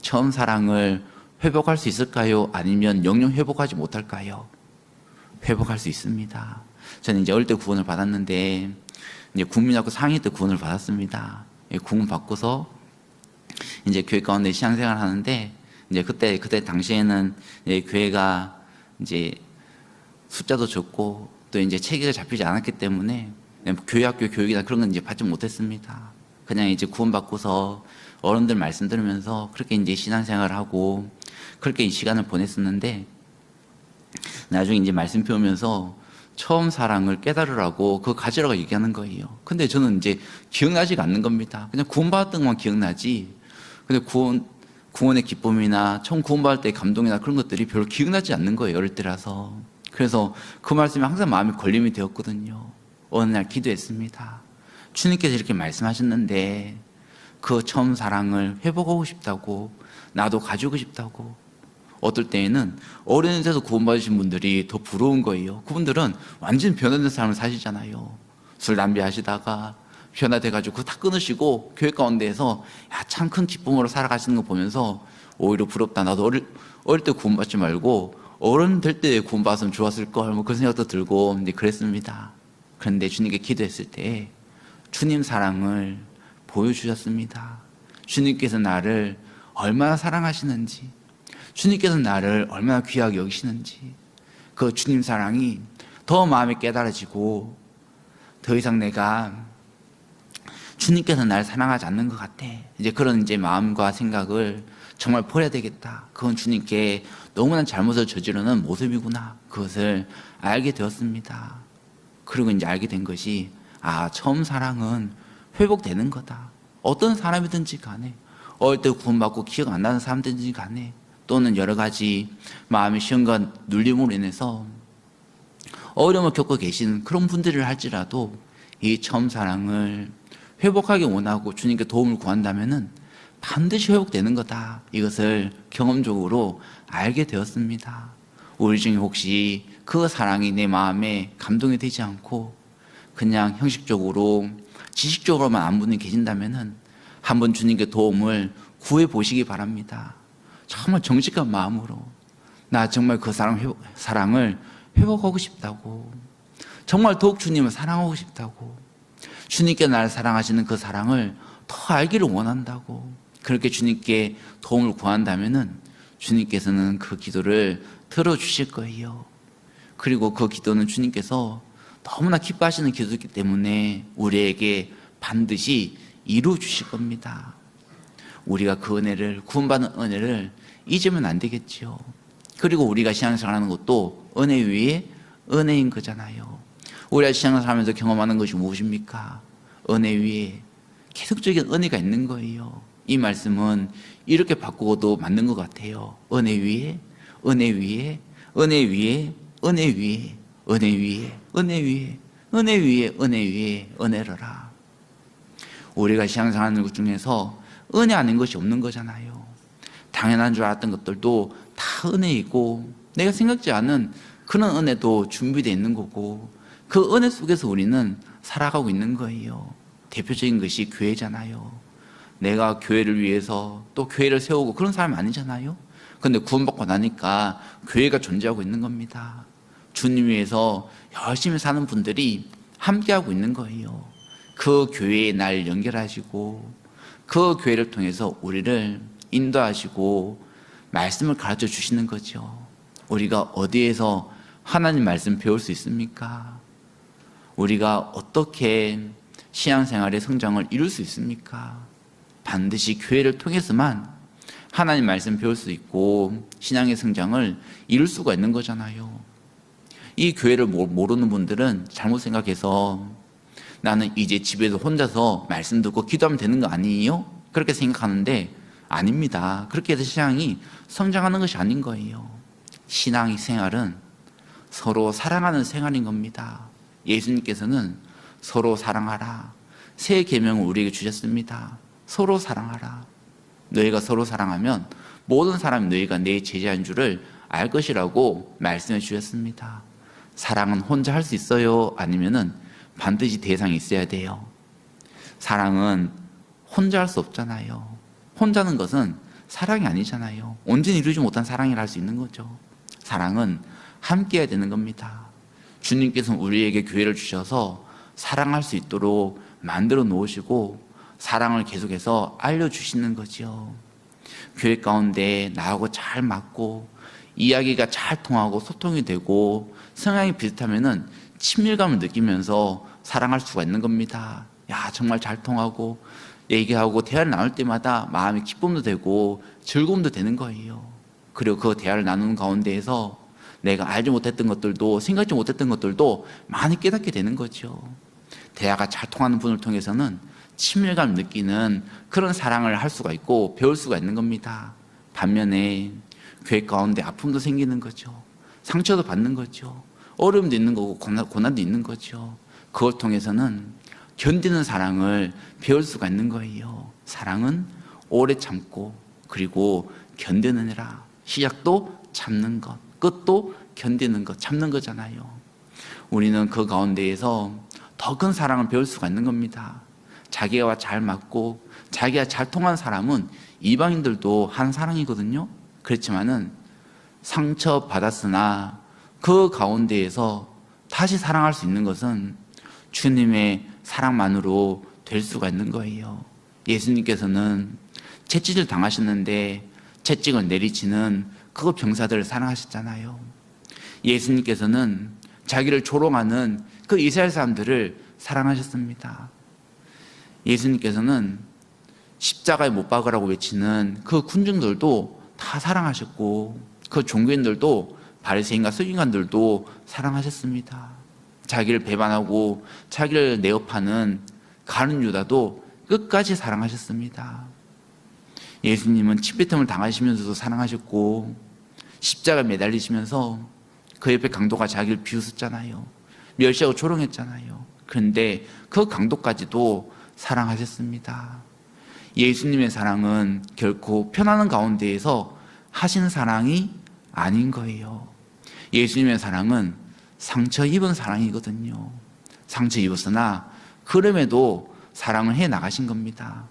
처음 사랑을 회복할 수 있을까요? 아니면 영영 회복하지 못할까요? 회복할 수 있습니다. 저는 이제 어릴 때 구원을 받았는데 이제 국민학교 상위 때 구원을 받았습니다. 구원 받고서 이제 교회 가운데 신앙생활 하는데 이제 그때 당시에는 이제 교회가 이제 숫자도 적고 또 이제 체계가 잡히지 않았기 때문에 교회 학교 교육이나 그런 건 이제 받지 못했습니다. 그냥 이제 구원 받고서 어른들 말씀 들으면서 그렇게 이제 신앙생활을 하고 그렇게 이 시간을 보냈었는데 나중에 이제 말씀 배우면서 처음 사랑을 깨달으라고 그거 가지라고 얘기하는 거예요. 근데 저는 이제 기억나지가 않는 겁니다. 그냥 구원받았던 것만 기억나지. 근데 구원의 기쁨이나 처음 구원받을 때의 감동이나 그런 것들이 별로 기억나지 않는 거예요. 어릴 때라서. 그래서 그 말씀이 항상 마음에 걸림이 되었거든요. 어느 날 기도했습니다. 주님께서 이렇게 말씀하셨는데 그 처음 사랑을 회복하고 싶다고, 나도 가지고 싶다고. 어떨 때에는 어린 데서 구원받으신 분들이 더 부러운 거예요. 그분들은 완전 변화된 삶을 사시잖아요. 술, 담배 하시다가 변화돼가지고 그거 다 끊으시고 교회 가운데에서 참 큰 기쁨으로 살아가시는 거 보면서 오히려 부럽다. 나도 어릴 때 구원받지 말고 어른 될 때 구원받았으면 좋았을 걸, 뭐 그런 생각도 들고 이제 그랬습니다. 그런데 주님께 기도했을 때 주님 사랑을 보여주셨습니다. 주님께서 나를 얼마나 사랑하시는지, 주님께서 나를 얼마나 귀하게 여기시는지, 그 주님 사랑이 더 마음에 깨달아지고 더 이상 내가 주님께서 나를 사랑하지 않는 것 같아. 이제 그런 이제 마음과 생각을 정말 버려야 되겠다. 그건 주님께 너무나 잘못을 저지르는 모습이구나. 그것을 알게 되었습니다. 그리고 이제 알게 된 것이, 처음 사랑은 회복되는 거다. 어떤 사람이든지 간에, 어릴 때 구원받고 기억 안 나는 사람들든지 간에, 또는 여러 가지 마음의 시험과 눌림으로 인해서 어려움을 겪고 계신 그런 분들을 할지라도 이 처음 사랑을 회복하기 원하고 주님께 도움을 구한다면은 반드시 회복되는 거다. 이것을 경험적으로 알게 되었습니다. 우리 중에 혹시 그 사랑이 내 마음에 감동이 되지 않고 그냥 형식적으로 지식적으로만 안 분이 계신다면은 한번 주님께 도움을 구해 보시기 바랍니다. 정말 정직한 마음으로 나 정말 그 사랑을 회복하고 싶다고, 정말 더욱 주님을 사랑하고 싶다고, 주님께 나를 사랑하시는 그 사랑을 더 알기를 원한다고, 그렇게 주님께 도움을 구한다면은 주님께서는 그 기도를 들어주실 거예요. 그리고 그 기도는 주님께서 너무나 기뻐하시는 기도이기 때문에 우리에게 반드시 이루어 주실 겁니다. 우리가 그 은혜를, 구원받은 은혜를 잊으면 안 되겠지요. 그리고 우리가 신앙생활하는 것도 은혜 위에 은혜인 거잖아요. 우리가 신앙생활하면서 경험하는 것이 무엇입니까? 은혜 위에 계속적인 은혜가 있는 거예요. 이 말씀은 이렇게 바꾸어도 맞는 것 같아요. 은혜 위에, 은혜 위에, 은혜 위에, 은혜 위에, 은혜 위에, 은혜 위에, 은혜 위에, 은혜 위에, 은혜로라. 우리가 신앙생활하는 것 중에서 은혜 아닌 것이 없는 거잖아요. 당연한 줄 알았던 것들도 다 은혜이고, 내가 생각지 않은 그런 은혜도 준비되어 있는 거고, 그 은혜 속에서 우리는 살아가고 있는 거예요. 대표적인 것이 교회잖아요. 내가 교회를 위해서 또 교회를 세우고 그런 사람 아니잖아요. 그런데 구원받고 나니까 교회가 존재하고 있는 겁니다. 주님 위해서 열심히 사는 분들이 함께하고 있는 거예요. 그 교회에 날 연결하시고 그 교회를 통해서 우리를 인도하시고 말씀을 가르쳐 주시는 거죠. 우리가 어디에서 하나님 말씀 배울 수 있습니까? 우리가 어떻게 신앙생활의 성장을 이룰 수 있습니까? 반드시 교회를 통해서만 하나님 말씀 배울 수 있고 신앙의 성장을 이룰 수가 있는 거잖아요. 이 교회를 모르는 분들은 잘못 생각해서 나는 이제 집에서 혼자서 말씀 듣고 기도하면 되는 거 아니에요? 그렇게 생각하는데 아닙니다. 그렇게 해서 신앙이 성장하는 것이 아닌 거예요. 신앙의 생활은 서로 사랑하는 생활인 겁니다. 예수님께서는 서로 사랑하라, 새 계명을 우리에게 주셨습니다. 서로 사랑하라. 너희가 서로 사랑하면 모든 사람이 너희가 내 제자인 줄을 알 것이라고 말씀해 주셨습니다. 사랑은 혼자 할 수 있어요? 아니면은 반드시 대상이 있어야 돼요? 사랑은 혼자 할 수 없잖아요. 혼자는 것은 사랑이 아니잖아요. 온전히 이루지 못한 사랑이라 할 수 있는 거죠. 사랑은 함께 해야 되는 겁니다. 주님께서는 우리에게 교회를 주셔서 사랑할 수 있도록 만들어 놓으시고 사랑을 계속해서 알려주시는 거죠. 교회 가운데 나하고 잘 맞고 이야기가 잘 통하고 소통이 되고 성향이 비슷하면은 친밀감을 느끼면서 사랑할 수가 있는 겁니다. 야, 정말 잘 통하고 얘기하고 대화를 나눌 때마다 마음의 기쁨도 되고 즐거움도 되는 거예요. 그리고 그 대화를 나누는 가운데에서 내가 알지 못했던 것들도, 생각지 못했던 것들도 많이 깨닫게 되는 거죠. 대화가 잘 통하는 분을 통해서는 친밀감을 느끼는 그런 사랑을 할 수가 있고 배울 수가 있는 겁니다. 반면에 교회 가운데 아픔도 생기는 거죠. 상처도 받는 거죠. 어려움도 있는 거고 고난도 있는 거죠. 그걸 통해서는 견디는 사랑을 배울 수가 있는 거예요. 사랑은 오래 참고 그리고 견디느니라. 시작도 참는 것, 끝도 견디는 것, 참는 거잖아요. 우리는 그 가운데에서 더 큰 사랑을 배울 수가 있는 겁니다. 자기와 잘 맞고 자기가 잘 통한 사람은 이방인들도 한 사랑이거든요. 그렇지만은 상처 받았으나 그 가운데에서 다시 사랑할 수 있는 것은 주님의 사랑만으로 될 수가 있는 거예요. 예수님께서는 채찍을 당하셨는데 채찍을 내리치는 그 병사들을 사랑하셨잖아요. 예수님께서는 자기를 조롱하는 그 이스라엘 사람들을 사랑하셨습니다. 예수님께서는 십자가에 못 박으라고 외치는 그 군중들도 다 사랑하셨고 그 종교인들도 바리새인과 서기관들도 사랑하셨습니다. 자기를 배반하고 자기를 내어파는 가룟 유다도 끝까지 사랑하셨습니다. 예수님은 침뱉음을 당하시면서도 사랑하셨고 십자가에 매달리시면서 그 옆에 강도가 자기를 비웃었잖아요. 멸시하고 조롱했잖아요. 그런데 그 강도까지도 사랑하셨습니다. 예수님의 사랑은 결코 편안한 가운데에서 하신 사랑이 아닌 거예요. 예수님의 사랑은 상처 입은 사랑이거든요. 상처 입었으나 그럼에도 사랑을 해 나가신 겁니다.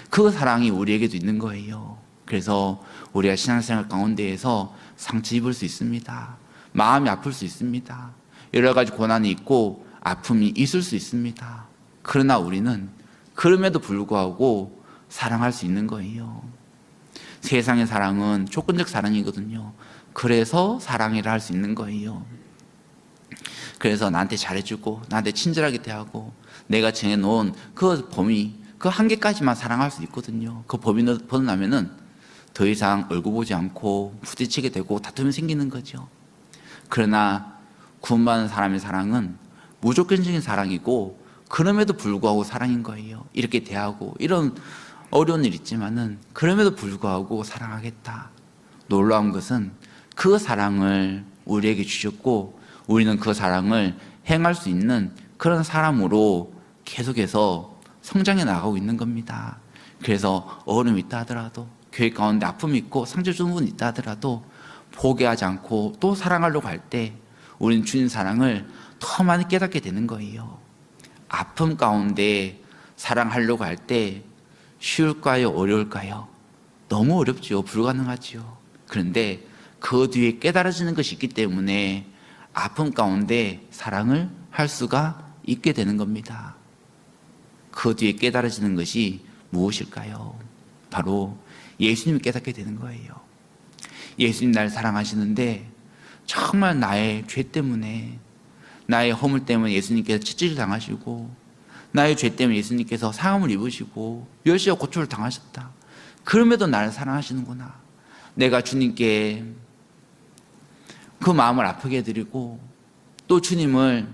그 사랑이 우리에게도 있는 거예요. 그래서 우리가 신앙생활 가운데에서 상처 입을 수 있습니다. 마음이 아플 수 있습니다. 여러 가지 고난이 있고 아픔이 있을 수 있습니다. 그러나 우리는 그럼에도 불구하고 사랑할 수 있는 거예요. 세상의 사랑은 조건적 사랑이거든요. 그래서 사랑이라 할 수 있는 거예요. 그래서 나한테 잘해주고 나한테 친절하게 대하고 내가 정해놓은 그 범위, 그 한계까지만 사랑할 수 있거든요. 그 범위 벗어나면은 더 이상 얼굴 보지 않고 부딪히게 되고 다툼이 생기는 거죠. 그러나 구원받은 사람의 사랑은 무조건적인 사랑이고 그럼에도 불구하고 사랑인 거예요. 이렇게 대하고 이런 어려운 일 있지만은 그럼에도 불구하고 사랑하겠다. 놀라운 것은 그 사랑을 우리에게 주셨고 우리는 그 사랑을 행할 수 있는 그런 사람으로 계속해서 성장해 나가고 있는 겁니다. 그래서 어려움이 있다 하더라도 교회 가운데 아픔이 있고 상처 주는 분이 있다 하더라도 포기하지 않고 또 사랑하려고 할 때 우리는 주님 사랑을 더 많이 깨닫게 되는 거예요. 아픔 가운데 사랑하려고 할 때 쉬울까요? 어려울까요? 너무 어렵죠. 불가능하죠. 그런데 그 뒤에 깨달아지는 것이 있기 때문에 아픔 가운데 사랑을 할 수가 있게 되는 겁니다. 그 뒤에 깨달아지는 것이 무엇일까요? 바로 예수님이 깨닫게 되는 거예요. 예수님 날 사랑하시는데 정말 나의 죄 때문에 나의 허물 때문에 예수님께서 채찍을 당하시고 나의 죄 때문에 예수님께서 상함을 입으시고 멸시와 고초를 당하셨다. 그럼에도 나를 사랑하시는구나. 내가 주님께 그 마음을 아프게 해드리고 또 주님을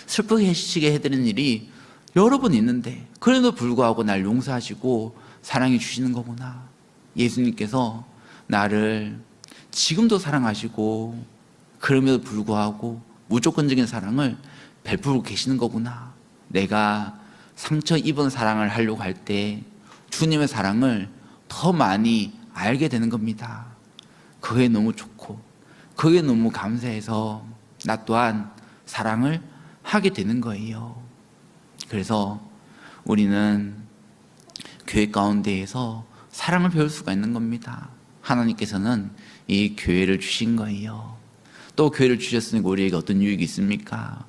슬프게 해드리는 일이 여러 번 있는데 그래도 불구하고 날 용서하시고 사랑해 주시는 거구나. 예수님께서 나를 지금도 사랑하시고 그럼에도 불구하고 무조건적인 사랑을 베풀고 계시는 거구나. 내가 상처 입은 사랑을 하려고 할 때 주님의 사랑을 더 많이 알게 되는 겁니다. 그게 너무 좋고 그게 너무 감사해서 나 또한 사랑을 하게 되는 거예요. 그래서 우리는 교회 가운데에서 사랑을 배울 수가 있는 겁니다. 하나님께서는 이 교회를 주신 거예요. 또 교회를 주셨으니 우리에게 어떤 유익이 있습니까?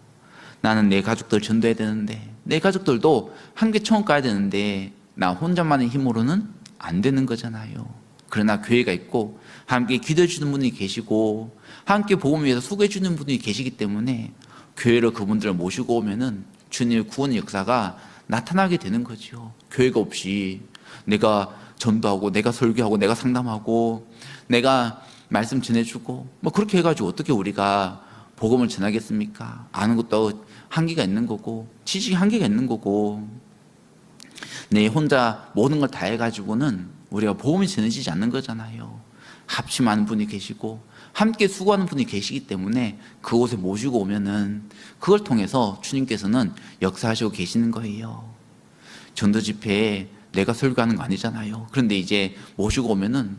나는 내 가족들 전도해야 되는데 내 가족들도 함께 천국 가야 되는데 나 혼자만의 힘으로는 안 되는 거잖아요. 그러나 교회가 있고 함께 기도해 주는 분이 계시고 함께 복음을 위해서 수고해 주는 분이 계시기 때문에 교회로 그분들을 모시고 오면은 주님의 구원의 역사가 나타나게 되는 거죠. 교회가 없이 내가 전도하고 내가 설교하고 내가 상담하고 내가 말씀 전해주고 뭐 그렇게 해가지고 어떻게 우리가 복음을 전하겠습니까? 아는 것도 한계가 있는 거고 지식이 한계가 있는 거고 내 혼자 모든 걸 다 해가지고는 우리가 복음이 전해지지 않는 거잖아요. 합심하는 분이 계시고 함께 수고하는 분이 계시기 때문에 그곳에 모시고 오면은 그걸 통해서 주님께서는 역사하시고 계시는 거예요. 전도 집회에 내가 설교하는 거 아니잖아요. 그런데 이제 모시고 오면은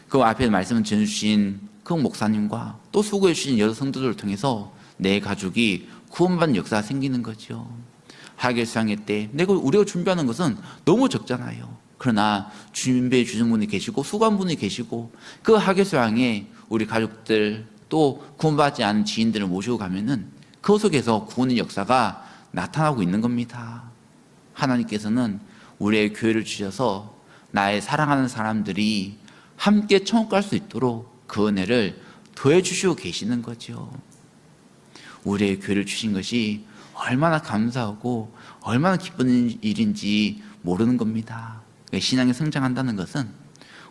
그 앞에 말씀을 전해주신 그 목사님과 또 수고해 주신 여러 성도들을 통해서 내 가족이 구원받는 역사가 생기는 거죠. 하계수양회 때 우리가 준비하는 것은 너무 적잖아요. 그러나 준비해 주신 분이 계시고 수고한 분이 계시고 그 하계수양에 우리 가족들 또 구원받지 않은 지인들을 모시고 가면은 그 속에서 구원의 역사가 나타나고 있는 겁니다. 하나님께서는 우리의 교회를 주셔서 나의 사랑하는 사람들이 함께 천국 갈 수 있도록 그 은혜를 더해 주시고 계시는 거죠. 우리의 교회를 주신 것이 얼마나 감사하고 얼마나 기쁜 일인지 모르는 겁니다. 신앙이 성장한다는 것은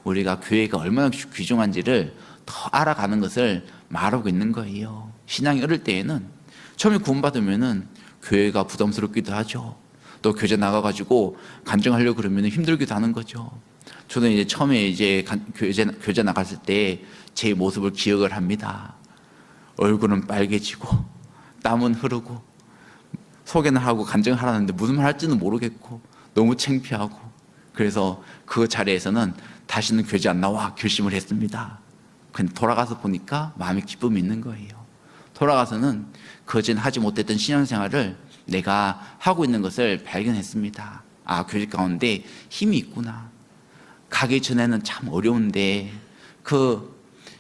우리가 교회가 얼마나 귀중한지를 더 알아가는 것을 말하고 있는 거예요. 신앙이 어릴 때에는 처음에 구원받으면은 교회가 부담스럽기도 하죠. 또 교제 나가가지고 간증하려고 그러면 힘들기도 하는 거죠. 저는 이제 처음에 이제 교제 나갔을 때 제 모습을 기억을 합니다. 얼굴은 빨개지고 땀은 흐르고 소개는 하고 간증을 하라는데 무슨 말 할지는 모르겠고 너무 창피하고 그래서 그 자리에서는 다시는 교제 안 나와 결심을 했습니다. 근데 돌아가서 보니까 마음에 기쁨이 있는 거예요. 돌아가서는 그전 하지 못했던 신앙생활을 내가 하고 있는 것을 발견했습니다. 아, 교제 가운데 힘이 있구나. 가기 전에는 참 어려운데 그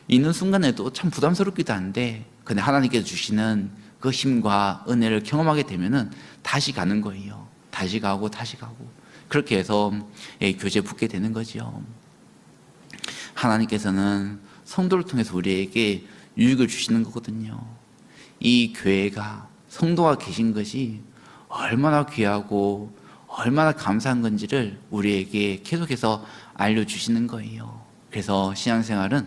있는 순간에도 참 부담스럽기도 한데 근데 하나님께서 주시는 그 힘과 은혜를 경험하게 되면은 다시 가는 거예요. 다시 가고 그렇게 해서 교제에 붙게 되는 거죠. 하나님께서는 성도를 통해서 우리에게 유익을 주시는 거거든요. 이 교회가 성도가 계신 것이 얼마나 귀하고 얼마나 감사한 건지를 우리에게 계속해서 알려주시는 거예요. 그래서 신앙생활은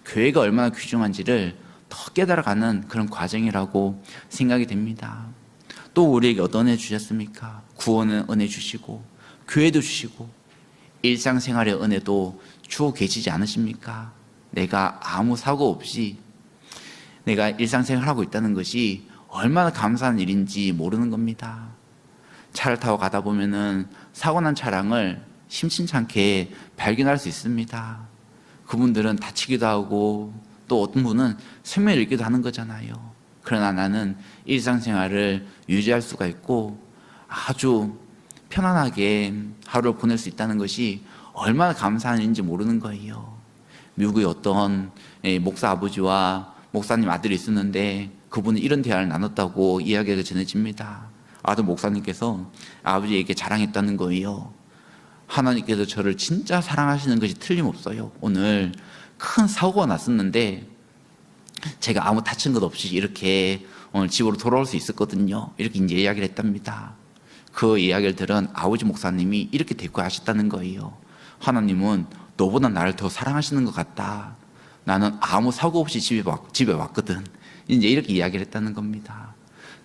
교회가 얼마나 귀중한지를 더 깨달아가는 그런 과정이라고 생각이 됩니다. 또 우리에게 어떤 은혜 주셨습니까? 구원은 은혜 주시고 교회도 주시고 일상생활의 은혜도 주어 계시지 않으십니까? 내가 아무 사고 없이 내가 일상생활하고 있다는 것이 얼마나 감사한 일인지 모르는 겁니다. 차를 타고 가다 보면은 사고 난 차량을 심심찮게 발견할 수 있습니다. 그분들은 다치기도 하고 또 어떤 분은 생명을 잃기도 하는 거잖아요. 그러나 나는 일상생활을 유지할 수가 있고 아주 편안하게 하루를 보낼 수 있다는 것이 얼마나 감사한 일인지 모르는 거예요. 미국의 어떤 목사 아버지와 목사님 아들이 있었는데 그분이 이런 대화를 나눴다고 이야기가 전해집니다. 아들 목사님께서 아버지에게 자랑했다는 거예요. 하나님께서 저를 진짜 사랑하시는 것이 틀림없어요. 오늘 큰 사고가 났었는데 제가 아무 다친 것 없이 이렇게 오늘 집으로 돌아올 수 있었거든요. 이렇게 이제 이야기를 했답니다. 그 이야기를 들은 아버지 목사님이 이렇게 대꾸하셨다는 거예요. 하나님은 너보다 나를 더 사랑하시는 것 같다. 나는 아무 사고 없이 집에 왔거든. 이제 이렇게 이야기를 했다는 겁니다.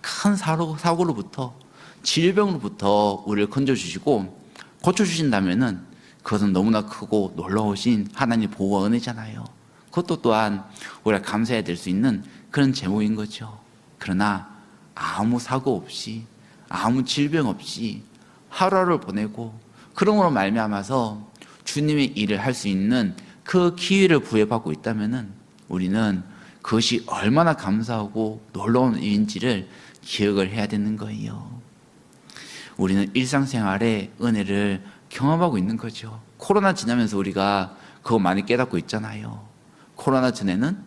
큰 사고로부터 질병으로부터 우리를 건져주시고 고쳐주신다면은 그것은 너무나 크고 놀라우신 하나님의 보호와 은혜잖아요. 그것도 또한 우리가 감사해야 될 수 있는 그런 제목인 거죠. 그러나 아무 사고 없이 아무 질병 없이 하루하루를 보내고 그러므로 말미암아서 주님의 일을 할 수 있는 그 기회를 부여받고 있다면은 우리는 그것이 얼마나 감사하고 놀라운 일인지를 기억을 해야 되는 거예요. 우리는 일상생활의 은혜를 경험하고 있는 거죠. 코로나 지나면서 우리가 그거 많이 깨닫고 있잖아요. 코로나 전에는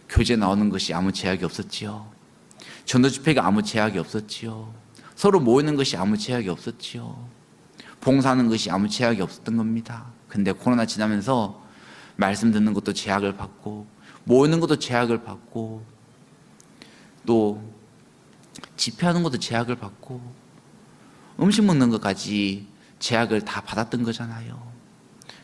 교제 나오는 것이 아무 제약이 없었지요. 전도 집회가 아무 제약이 없었지요. 서로 모이는 것이 아무 제약이 없었지요. 봉사하는 것이 아무 제약이 없었던 겁니다. 근데 코로나 지나면서 말씀 듣는 것도 제약을 받고 모이는 것도 제약을 받고 또 집회하는 것도 제약을 받고 음식 먹는 것까지 제약을 다 받았던 거잖아요.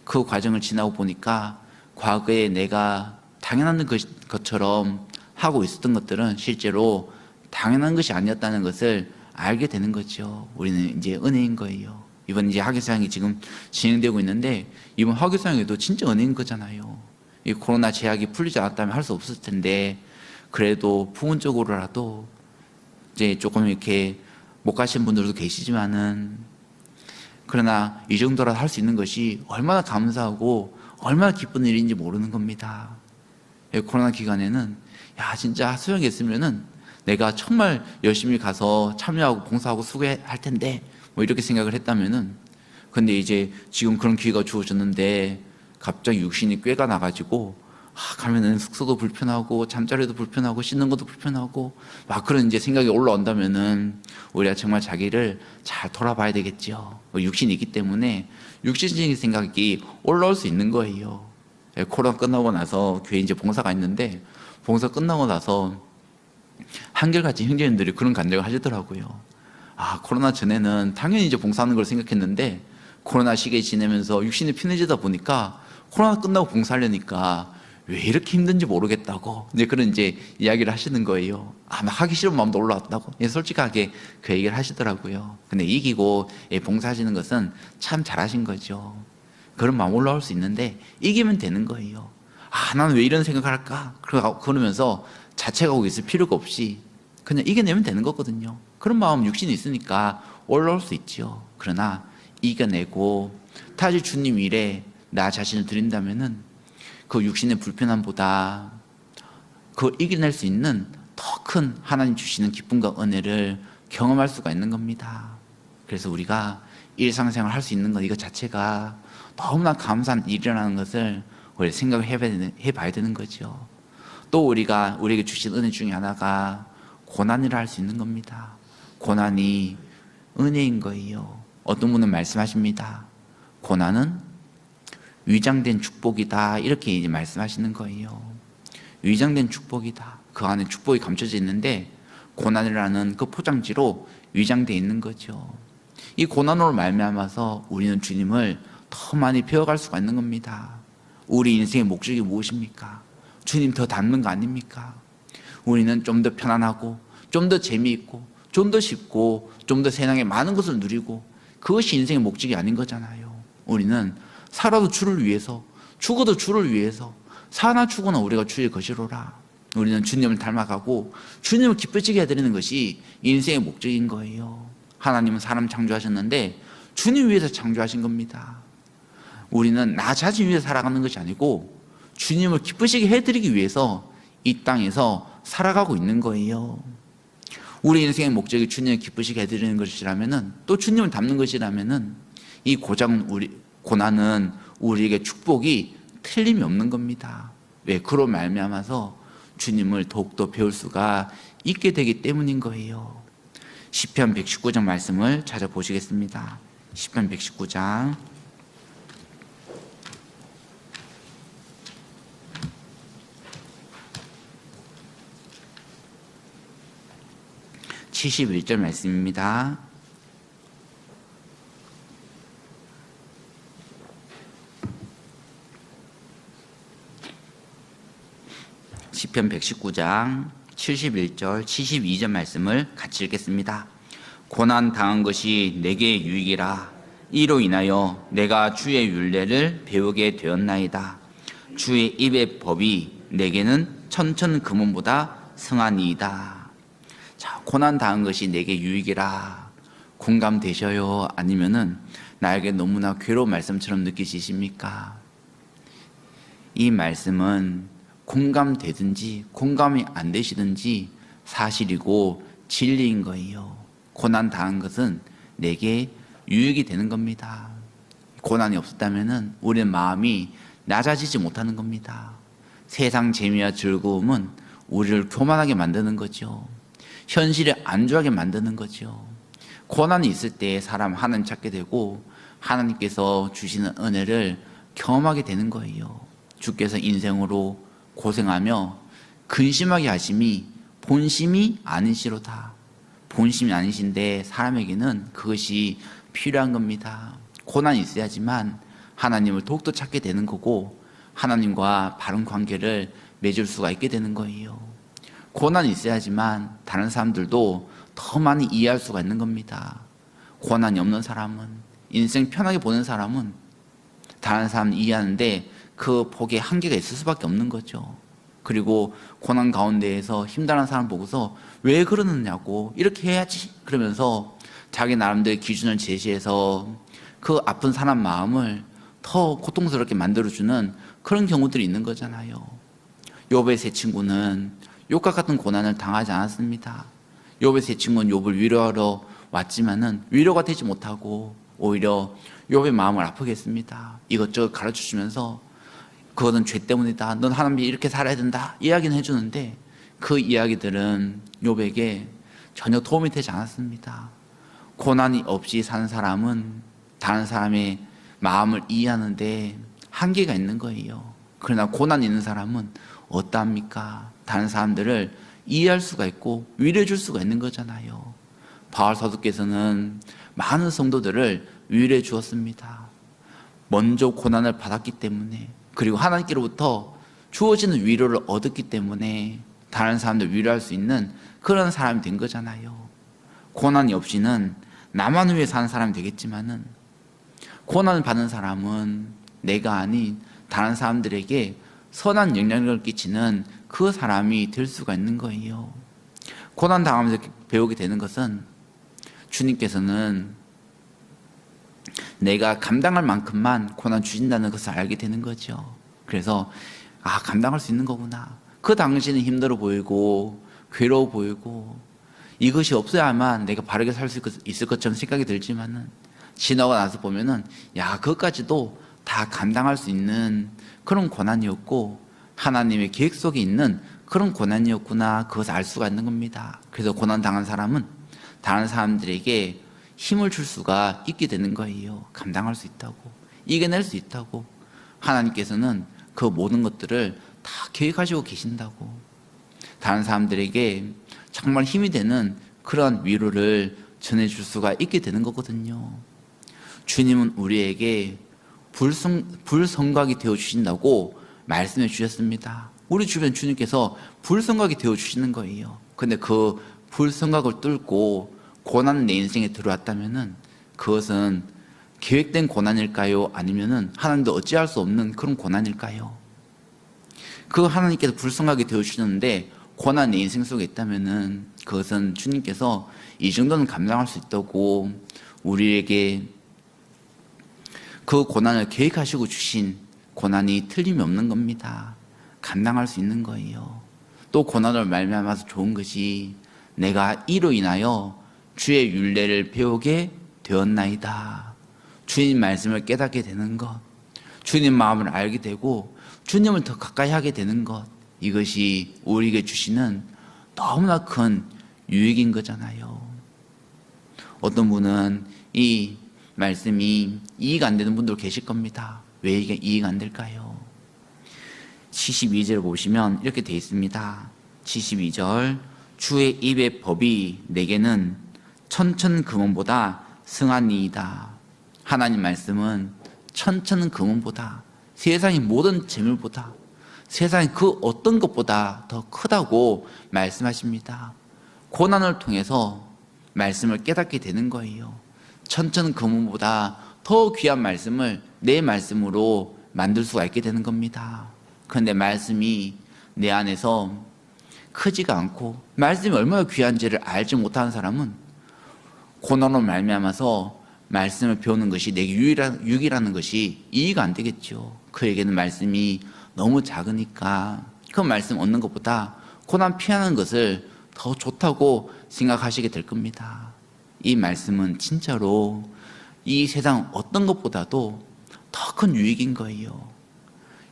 그 과정을 지나고 보니까 과거에 내가 당연한 것처럼 하고 있었던 것들은 실제로 당연한 것이 아니었다는 것을 알게 되는 거죠. 우리는 이제 은혜인 거예요. 이번 이제 학예수양이 지금 진행되고 있는데, 이번 학예수양에도 진짜 은혜인 거잖아요. 이 코로나 제약이 풀리지 않았다면 할 수 없을 텐데, 그래도 부분적으로라도 이제 조금 이렇게 못 가신 분들도 계시지만은, 그러나 이 정도라도 할 수 있는 것이 얼마나 감사하고 얼마나 기쁜 일인지 모르는 겁니다. 코로나 기간에는 야 진짜 수영이 있으면은 내가 정말 열심히 가서 참여하고 봉사하고 수고할 텐데 뭐 이렇게 생각을 했다면은, 근데 이제 지금 그런 기회가 주어졌는데 갑자기 육신이 꾀가 나가지고 가면은 숙소도 불편하고 잠자리도 불편하고 씻는 것도 불편하고 막 그런 이제 생각이 올라온다면은 우리가 정말 자기를 잘 돌아봐야 되겠죠. 육신이 있기 때문에 육신적인 생각이 올라올 수 있는 거예요. 코로나 끝나고 나서 교회 이제 봉사가 있는데, 봉사 끝나고 나서 한결같이 형제님들이 그런 간증을 하시더라고요. 코로나 전에는 당연히 이제 봉사하는 걸 생각했는데 코로나 시기에 지내면서 육신이 편해지다 보니까 코로나 끝나고 봉사하려니까 왜 이렇게 힘든지 모르겠다고 이제 그런 이제 이야기를 하시는 거예요. 막 하기 싫은 마음도 올라왔다고. 솔직하게 그 얘기를 하시더라고요. 근데 이기고 봉사하시는 것은 참 잘하신 거죠. 그런 마음 올라올 수 있는데 이기면 되는 거예요. 나는 왜 이런 생각을 할까? 그러면서 자책하고 있을 필요가 없이 그냥 이겨내면 되는 거거든요. 그런 마음 육신이 있으니까 올라올 수 있죠. 그러나 이겨내고 다시 주님 일에 나 자신을 드린다면은 그 육신의 불편함보다 그 이겨낼 수 있는 더 큰 하나님 주시는 기쁨과 은혜를 경험할 수가 있는 겁니다. 그래서 우리가 일상생활 할 수 있는 것 이것 자체가 너무나 감사한 일이라는 것을 우리 생각을 해봐야 되는 거죠. 또 우리에게 주신 은혜 중에 하나가 고난이라 할 수 있는 겁니다. 고난이 은혜인 거예요. 어떤 분은 말씀하십니다. 고난은 위장된 축복이다, 이렇게 이제 말씀하시는 거예요. 위장된 축복이다. 그 안에 축복이 감춰져 있는데 고난이라는 그 포장지로 위장되어 있는 거죠. 이 고난으로 말미암아서 우리는 주님을 더 많이 배워갈 수가 있는 겁니다. 우리 인생의 목적이 무엇입니까? 주님 더 닮는 거 아닙니까? 우리는 좀 더 편안하고 좀 더 재미있고 좀 더 쉽고 좀 더 세상에 많은 것을 누리고 그것이 인생의 목적이 아닌 거잖아요. 우리는 살아도 주를 위해서, 죽어도 주를 위해서, 사나 죽어나 우리가 주의 것이로라. 우리는 주님을 닮아가고 주님을 기쁘시게 해드리는 것이 인생의 목적인 거예요. 하나님은 사람 창조하셨는데 주님 위해서 창조하신 겁니다. 우리는 나 자신 위해서 살아가는 것이 아니고 주님을 기쁘시게 해드리기 위해서 이 땅에서 살아가고 있는 거예요. 우리 인생의 목적이 주님을 기쁘시게 해드리는 것이라면은, 또 주님을 닮는 것이라면은 이 고난은 우리에게 축복이 틀림이 없는 겁니다. 왜? 그로 말미암아서 주님을 더욱더 배울 수가 있게 되기 때문인 거예요. 시편 119장 말씀을 찾아보시겠습니다. 시편 119장 71절 말씀입니다. 시편 119장 71절 72절 말씀을 같이 읽겠습니다. 고난 당한 것이 내게 유익이라. 이로 인하여 내가 주의 율례를 배우게 되었나이다. 주의 입의 법이 내게는 천천 금은보다 성하니이다. 자, 고난 당한 것이 내게 유익이라. 공감되셔요? 아니면은 나에게 너무나 괴로운 말씀처럼 느끼시십니까? 이 말씀은 공감되든지 공감이 안 되시든지 사실이고 진리인 거예요. 고난 당한 것은 내게 유익이 되는 겁니다. 고난이 없었다면 우리의 마음이 낮아지지 못하는 겁니다. 세상 재미와 즐거움은 우리를 교만하게 만드는 거죠. 현실에 안주하게 만드는 거죠. 고난이 있을 때 사람 하나님 찾게 되고 하나님께서 주시는 은혜를 경험하게 되는 거예요. 주께서 인생으로 고생하며 근심하게 하심이 본심이 아니시로다. 본심이 아니신데 사람에게는 그것이 필요한 겁니다. 고난이 있어야지만 하나님을 더욱더 찾게 되는 거고, 하나님과 바른 관계를 맺을 수가 있게 되는 거예요. 고난이 있어야지만 다른 사람들도 더 많이 이해할 수가 있는 겁니다. 고난이 없는 사람은, 인생 편하게 보는 사람은 다른 사람 이해하는데 그 폭에 한계가 있을 수밖에 없는 거죠. 그리고 고난 가운데에서 힘들어하는 사람 보고서 왜 그러느냐고, 이렇게 해야지 그러면서 자기 나름대로 기준을 제시해서 그 아픈 사람 마음을 더 고통스럽게 만들어주는 그런 경우들이 있는 거잖아요. 욥의 세 친구는 욥과 같은 고난을 당하지 않았습니다. 욥의 세 친구는 욥을 위로하러 왔지만은 위로가 되지 못하고 오히려 욥의 마음을 아프게 했습니다. 이것저것 가르쳐주면서 그거는 죄 때문이다, 넌 하나님이 이렇게 살아야 된다 이야기는 해주는데 그 이야기들은 욥에게 전혀 도움이 되지 않았습니다. 고난이 없이 사는 사람은 다른 사람의 마음을 이해하는데 한계가 있는 거예요. 그러나 고난이 있는 사람은 어떠합니까? 다른 사람들을 이해할 수가 있고 위로해 줄 수가 있는 거잖아요. 바울 사도께서는 많은 성도들을 위로해 주었습니다. 먼저 고난을 받았기 때문에, 그리고 하나님께로부터 주어지는 위로를 얻었기 때문에 다른 사람들 위로할 수 있는 그런 사람이 된 거잖아요. 고난이 없이는 나만 위해 사는 사람이 되겠지만은 고난을 받는 사람은 내가 아닌 다른 사람들에게 선한 영향력을 끼치는 그 사람이 될 수가 있는 거예요. 고난 당하면서 배우게 되는 것은 주님께서는 내가 감당할 만큼만 고난 주신다는 것을 알게 되는 거죠. 그래서 감당할 수 있는 거구나. 그 당시는 힘들어 보이고 괴로워 보이고 이것이 없어야만 내가 바르게 살 수 있을 것처럼 생각이 들지만은 지나고 나서 보면은 그것까지도 다 감당할 수 있는 그런 고난이었고 하나님의 계획 속에 있는 그런 고난이었구나, 그것을 알 수가 있는 겁니다. 그래서 고난 당한 사람은 다른 사람들에게 힘을 줄 수가 있게 되는 거예요. 감당할 수 있다고, 이겨낼 수 있다고, 하나님께서는 그 모든 것들을 다 계획하시고 계신다고, 다른 사람들에게 정말 힘이 되는 그런 위로를 전해줄 수가 있게 되는 거거든요. 주님은 우리에게 불성각이 되어주신다고 말씀해 주셨습니다. 우리 주변 주님께서 불성각이 되어주시는 거예요. 근데 그 불성각을 뚫고 고난 내 인생에 들어왔다면은 그것은 계획된 고난일까요? 아니면은 하나님도 어찌할 수 없는 그런 고난일까요? 그 하나님께서 불성각이 되어주시는데 고난 내 인생 속에 있다면은 그것은 주님께서 이 정도는 감당할 수 있다고 우리에게 그 고난을 계획하시고 주신 고난이 틀림이 없는 겁니다. 감당할 수 있는 거예요. 또 고난을 말미암아서 좋은 것이 내가 이로 인하여 주의 율례를 배우게 되었나이다. 주님 말씀을 깨닫게 되는 것, 주님 마음을 알게 되고 주님을 더 가까이 하게 되는 것, 이것이 우리에게 주시는 너무나 큰 유익인 거잖아요. 어떤 분은 이 말씀이 이해가 안 되는 분도 계실 겁니다. 왜 이게 이해가 안 될까요? 72절 보시면 이렇게 되어 있습니다. 72절, 주의 입의 법이 내게는 천천금원보다 승하니이다. 하나님 말씀은 천천금원보다, 세상의 모든 재물보다, 세상의 그 어떤 것보다 더 크다고 말씀하십니다. 고난을 통해서 말씀을 깨닫게 되는 거예요. 천천금원보다 더 귀한 말씀을 내 말씀으로 만들 수가 있게 되는 겁니다. 그런데 말씀이 내 안에서 크지가 않고 말씀이 얼마나 귀한지를 알지 못하는 사람은 고난으로 말미암아서 말씀을 배우는 것이 내게 유익이라는 것이 이해가 안 되겠죠. 그에게는 말씀이 너무 작으니까 그 말씀 얻는 것보다 고난 피하는 것을 더 좋다고 생각하시게 될 겁니다. 이 말씀은 진짜로 이 세상 어떤 것보다도 더 큰 유익인 거예요.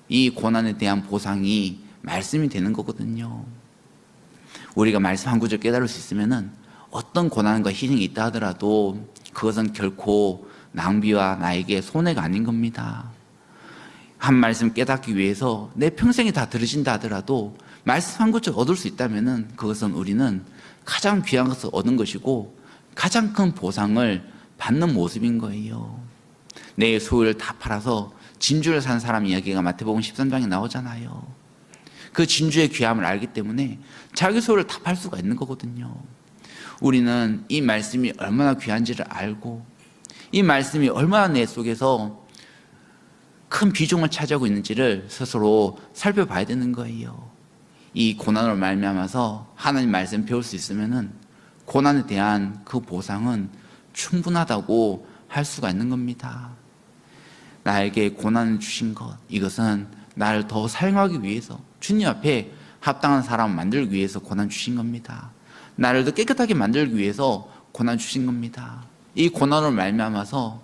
이 고난에 대한 보상이 말씀이 되는 거거든요. 우리가 말씀 한 구절 깨달을 수 있으면은 어떤 고난과 희생이 있다 하더라도 그것은 결코 낭비와 나에게 손해가 아닌 겁니다. 한 말씀 깨닫기 위해서 내 평생이 다 들으신다 하더라도 말씀 한 구절 얻을 수 있다면은 그것은 우리는 가장 귀한 것을 얻은 것이고 가장 큰 보상을 받는 모습인 거예요. 내 소유를 다 팔아서 진주를 산 사람 이야기가 마태복음 13장에 나오잖아요. 그 진주의 귀함을 알기 때문에 자기 소유를 다 팔 수가 있는 거거든요. 우리는 이 말씀이 얼마나 귀한지를 알고 이 말씀이 얼마나 내 속에서 큰 비중을 차지하고 있는지를 스스로 살펴봐야 되는 거예요. 이 고난으로 말미암아서 하나님 말씀 배울 수 있으면은 고난에 대한 그 보상은 충분하다고 할 수가 있는 겁니다. 나에게 고난을 주신 것, 이것은 나를 더 사용하기 위해서 주님 앞에 합당한 사람 만들기 위해서 고난 주신 겁니다. 나를 더 깨끗하게 만들기 위해서 고난 주신 겁니다. 이 고난으로 말미암아서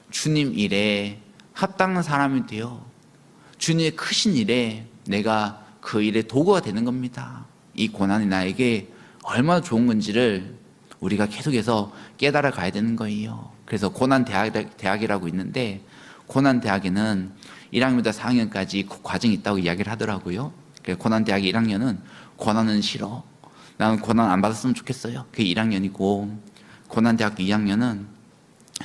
주님 일에 합당한 사람이 되어 주님의 크신 일에 내가 그 일의 도구가 되는 겁니다. 이 고난이 나에게 얼마나 좋은 건지를 우리가 계속해서 깨달아 가야 되는 거예요. 그래서 고난대학이라고 있는데 고난대학에는 1학년부터 4학년까지 과정이 있다고 이야기를 하더라고요. 고난대학 1학년은 고난은 싫어, 나는 고난 안 받았으면 좋겠어요. 그게 1학년이고 고난대학교 2학년은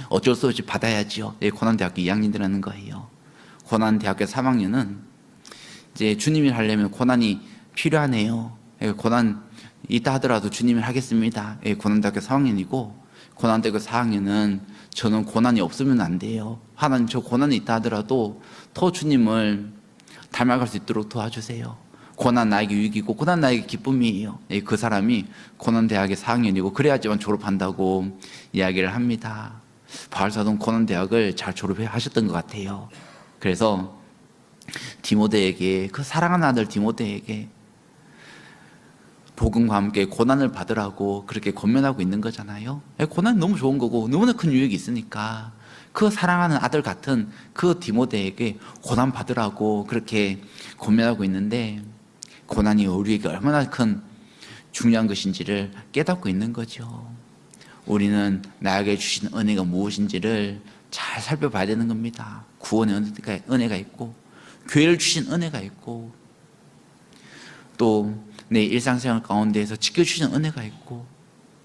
어쩔 수 없이 받아야지요. 고난대학교 2학년들 하는 거예요. 고난대학교 3학년은 이제 주님이 하려면 고난이 필요하네요. 고난 있다 하더라도 주님이 하겠습니다. 고난대학교 3학년이고 고난대학교 4학년은 저는 고난이 없으면 안 돼요. 하나님 저 고난이 있다 하더라도 더 주님을 닮아갈 수 있도록 도와주세요. 고난 나에게 유익이고 고난 나에게 기쁨이에요. 그 사람이 고난대학의 4학년이고 그래야지만 졸업한다고 이야기를 합니다. 바울사도는 고난대학을 잘 졸업하셨던 것 같아요. 그래서 디모데에게, 그 사랑하는 아들 디모데에게 복음과 함께 고난을 받으라고 그렇게 권면하고 있는 거잖아요. 고난이 너무 좋은 거고 너무나 큰 유익이 있으니까 그 사랑하는 아들 같은 그 디모데에게 고난 받으라고 그렇게 권면하고 있는데 고난이 우리에게 얼마나 큰 중요한 것인지를 깨닫고 있는 거죠. 우리는 나에게 주신 은혜가 무엇인지를 잘 살펴봐야 되는 겁니다. 구원의 은혜가 있고 교회를 주신 은혜가 있고 또 내 일상생활 가운데에서 지켜주시는 은혜가 있고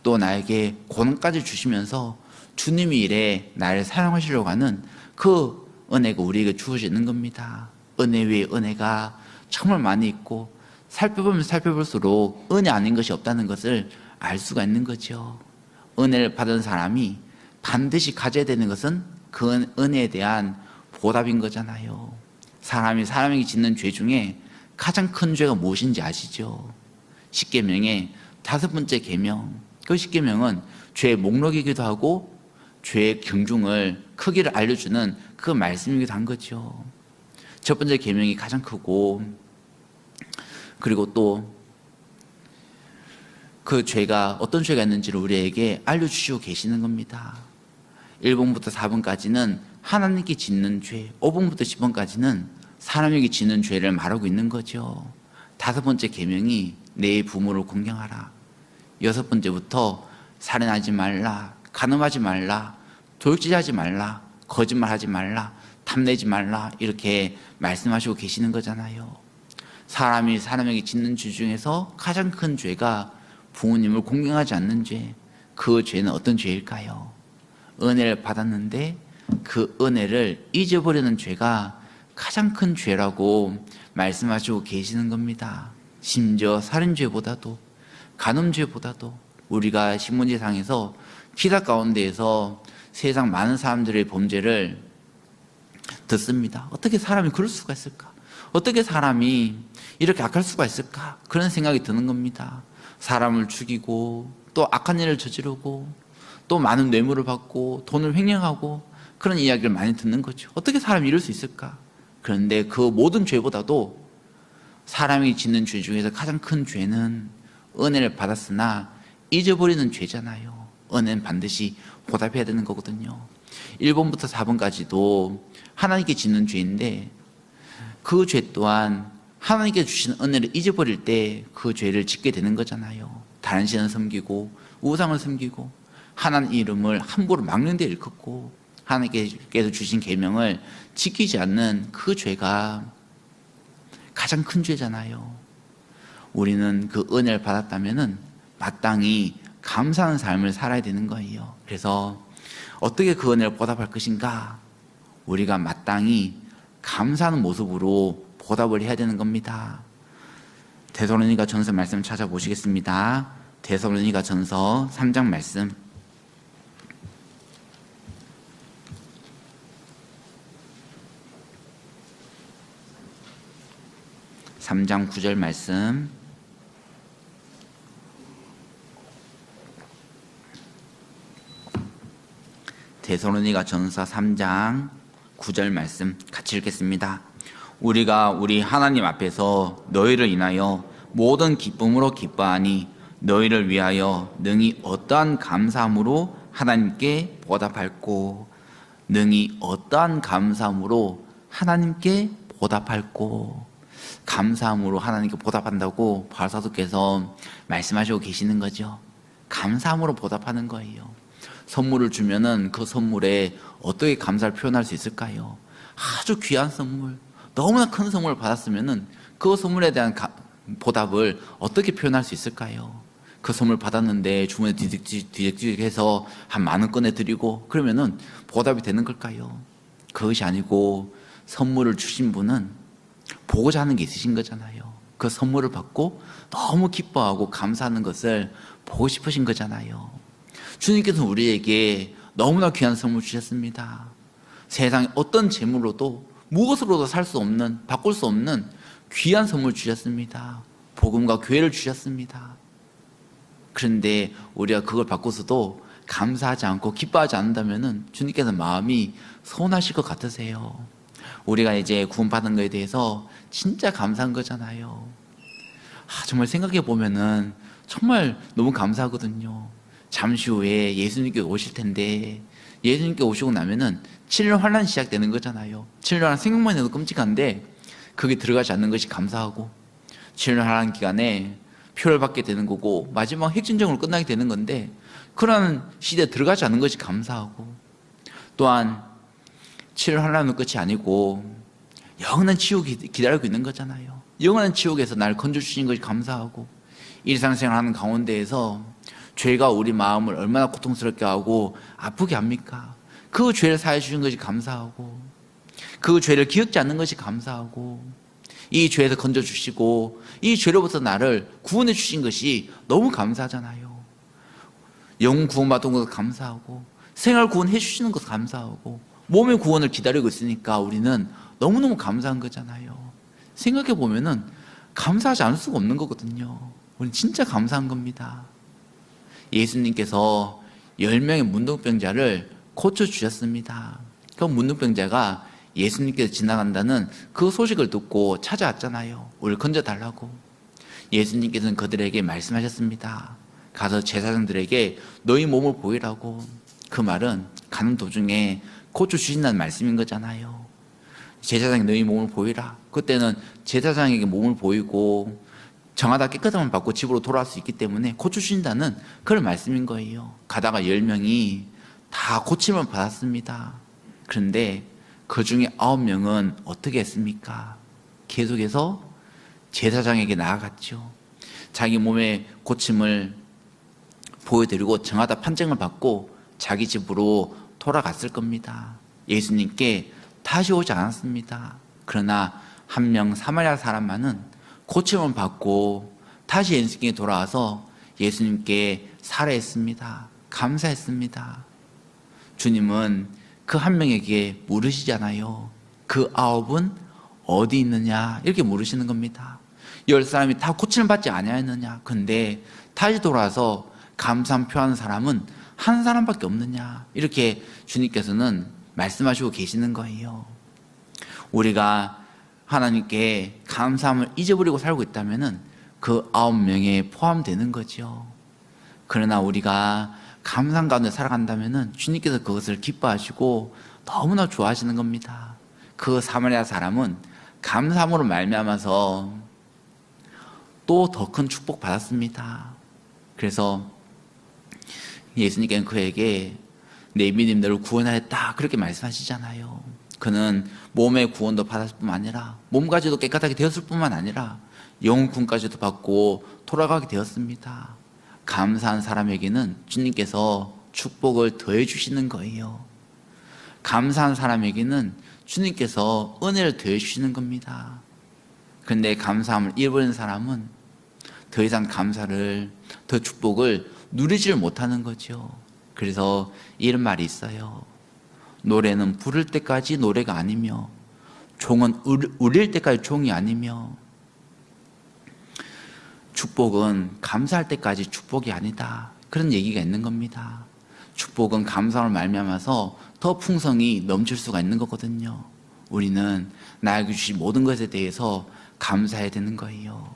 또 나에게 고난까지 주시면서 주님의 일에 나를 사용하시려고 하는 그 은혜가 우리에게 주어지는 겁니다. 은혜 위에 은혜가 정말 많이 있고 살펴보면 살펴볼수록 은혜 아닌 것이 없다는 것을 알 수가 있는 거죠. 은혜를 받은 사람이 반드시 가져야 되는 것은 그 은혜에 대한 보답인 거잖아요. 사람이 사람에게 짓는 죄 중에 가장 큰 죄가 무엇인지 아시죠? 십계명의 5번째 계명. 그 십계명은 죄의 목록이기도 하고 죄의 경중을 크기를 알려주는 그 말씀이기도 한 거죠. 첫 번째 계명이 가장 크고 그리고 또 그 죄가 어떤 죄가 있는지를 우리에게 알려주시고 계시는 겁니다. 1번부터 4번까지는 하나님께 짓는 죄, 5번부터 10번까지는 사람에게 짓는 죄를 말하고 있는 거죠. 5번째 계명이 내 부모를 공경하라. 6번째부터 살인하지 말라, 간음하지 말라, 돌질하지 말라, 거짓말하지 말라, 탐내지 말라, 이렇게 말씀하시고 계시는 거잖아요. 사람이 사람에게 짓는 죄 중에서 가장 큰 죄가 부모님을 공경하지 않는 죄. 그 죄는 어떤 죄일까요? 은혜를 받았는데 그 은혜를 잊어버리는 죄가 가장 큰 죄라고 말씀하시고 계시는 겁니다. 심지어 살인죄보다도 간음죄보다도 우리가 신문지상에서 기사 가운데에서 세상 많은 사람들의 범죄를 듣습니다. 어떻게 사람이 그럴 수가 있을까? 어떻게 사람이 이렇게 악할 수가 있을까? 그런 생각이 드는 겁니다. 사람을 죽이고 또 악한 일을 저지르고 또 많은 뇌물을 받고 돈을 횡령하고 그런 이야기를 많이 듣는 거죠. 어떻게 사람이 이럴 수 있을까? 그런데 그 모든 죄보다도 사람이 짓는 죄 중에서 가장 큰 죄는 은혜를 받았으나 잊어버리는 죄잖아요. 은혜는 반드시 보답해야 되는 거거든요. 1번부터 4번까지도 하나님께 짓는 죄인데 그 죄 또한 하나님께 주신 은혜를 잊어버릴 때 그 죄를 짓게 되는 거잖아요. 다른 신을 섬기고 우상을 섬기고 하나님 이름을 함부로 막는 데 일컫고 하나님께서 주신 계명을 지키지 않는 그 죄가 가장 큰 죄잖아요. 우리는 그 은혜를 받았다면 마땅히 감사하는 삶을 살아야 되는 거예요. 그래서 어떻게 그 은혜를 보답할 것인가? 우리가 마땅히 감사하는 모습으로 보답을 해야 되는 겁니다. 데살로니가 전서 말씀 찾아보시겠습니다. 데살로니가 전서 3장 말씀. (3장 9절) 말씀. 데살로니가 전서 3장 9절 말씀 같이 읽겠습니다. 우리가 우리 하나님 앞에서 너희를 인하여 모든 기쁨으로 기뻐하니 너희를 위하여 능히 어떠한 감사함으로 하나님께 보답할꼬. 능히 어떠한 감사함으로 하나님께 보답할꼬. 감사함으로 하나님께 보답한다고 바울사도께서 말씀하시고 계시는 거죠. 감사함으로 보답하는 거예요. 선물을 주면은 그 선물에 어떻게 감사를 표현할 수 있을까요? 아주 귀한 선물, 너무나 큰 선물을 받았으면은 그 선물에 대한 보답을 어떻게 표현할 수 있을까요? 그 선물 받았는데 주머니에 뒤적뒤적해서 한 10,000원 꺼내드리고 그러면은 보답이 되는 걸까요? 그것이 아니고 선물을 주신 분은 보고자 하는 게 있으신 거잖아요. 그 선물을 받고 너무 기뻐하고 감사하는 것을 보고 싶으신 거잖아요. 주님께서 우리에게 너무나 귀한 선물 주셨습니다. 세상에 어떤 재물로도 무엇으로도 살 수 없는, 바꿀 수 없는 귀한 선물 주셨습니다. 복음과 교회를 주셨습니다. 그런데 우리가 그걸 받고서도 감사하지 않고 기뻐하지 않는다면 주님께서 마음이 서운하실 것 같으세요. 우리가 이제 구원받은 것에 대해서 진짜 감사한 거잖아요. 정말 생각해 보면은 정말 너무 감사하거든요. 잠시 후에 예수님께 오실 텐데 예수님께 오시고 나면은 7년 환란이 시작되는 거잖아요. 7년 환란 생각만 해도 끔찍한데 거기 들어가지 않는 것이 감사하고 7년 환란 기간에 표를 받게 되는 거고 마지막 핵진정으로 끝나게 되는 건데 그런 시대에 들어가지 않는 것이 감사하고 또한 7년 환란은 끝이 아니고 영원한 지옥이 기다리고 있는 거잖아요. 영원한 지옥에서 날 건져주신 것이 감사하고 일상생활하는 가운데에서 죄가 우리 마음을 얼마나 고통스럽게 하고 아프게 합니까? 그 죄를 사해 주신 것이 감사하고 그 죄를 기억지 않는 것이 감사하고 이 죄에서 건져주시고 이 죄로부터 나를 구원해 주신 것이 너무 감사하잖아요. 영혼 구원받은 것도 감사하고 생활 구원해 주시는 것도 감사하고 몸의 구원을 기다리고 있으니까 우리는 너무너무 감사한 거잖아요. 생각해 보면은 감사하지 않을 수가 없는 거거든요. 우리는 진짜 감사한 겁니다. 예수님께서 10명의 문둥병자를 고쳐주셨습니다. 그 문둥병자가 예수님께서 지나간다는 그 소식을 듣고 찾아왔잖아요. 우리를 건져달라고. 예수님께서는 그들에게 말씀하셨습니다. 가서 제사장들에게 너희 몸을 보이라고. 그 말은 가는 도중에 고쳐주신다는 말씀인 거잖아요. 제사장이 너희 몸을 보이라. 그때는 제사장에게 몸을 보이고 정하다 깨끗함을 받고 집으로 돌아올 수 있기 때문에 고쳐주신다는 그런 말씀인 거예요. 가다가 10명이 다 고침을 받았습니다. 그런데 그 중에 9명은 어떻게 했습니까? 계속해서 제사장에게 나아갔죠. 자기 몸에 고침을 보여드리고 정하다 판정을 받고 자기 집으로 돌아갔을 겁니다. 예수님께 다시 오지 않았습니다. 그러나 한 명 사마리아 사람만은 고침을 받고 다시 예수님께 돌아와서 예수님께 살해했습니다. 감사했습니다. 주님은 그 한 명에게 물으시잖아요. 그 9은 어디 있느냐 이렇게 물으시는 겁니다. 10사람이 다 고침을 받지 아니하였느냐. 근데 다시 돌아와서 감사함 표하는 사람은 한 사람밖에 없느냐 이렇게 주님께서는 말씀하시고 계시는 거예요. 우리가 하나님께 감사함을 잊어버리고 살고 있다면 그 9명에 포함되는 거죠. 그러나 우리가 감사함 가운데 살아간다면 주님께서 그것을 기뻐하시고 너무나 좋아하시는 겁니다. 그 사마리아 사람은 감사함으로 말미암아서 또 더 큰 축복 받았습니다. 그래서 예수님께는 그에게 내 믿음이 너를 구원하였다 그렇게 말씀하시잖아요. 그는 몸의 구원도 받았을 뿐만 아니라 몸까지도 깨끗하게 되었을 뿐만 아니라 영혼 구원까지도 받고 돌아가게 되었습니다. 감사한 사람에게는 주님께서 축복을 더해 주시는 거예요. 감사한 사람에게는 주님께서 은혜를 더해주시는 겁니다. 그런데 감사함을 잃어버린 사람은 더 이상 감사를, 더 축복을 누리지를 못하는 거죠. 그래서 이런 말이 있어요. 노래는 부를 때까지 노래가 아니며 종은 울릴 때까지 종이 아니며 축복은 감사할 때까지 축복이 아니다. 그런 얘기가 있는 겁니다. 축복은 감사를 말미암아서 더 풍성이 넘칠 수가 있는 거거든요. 우리는 나에게 주신 모든 것에 대해서 감사해야 되는 거예요.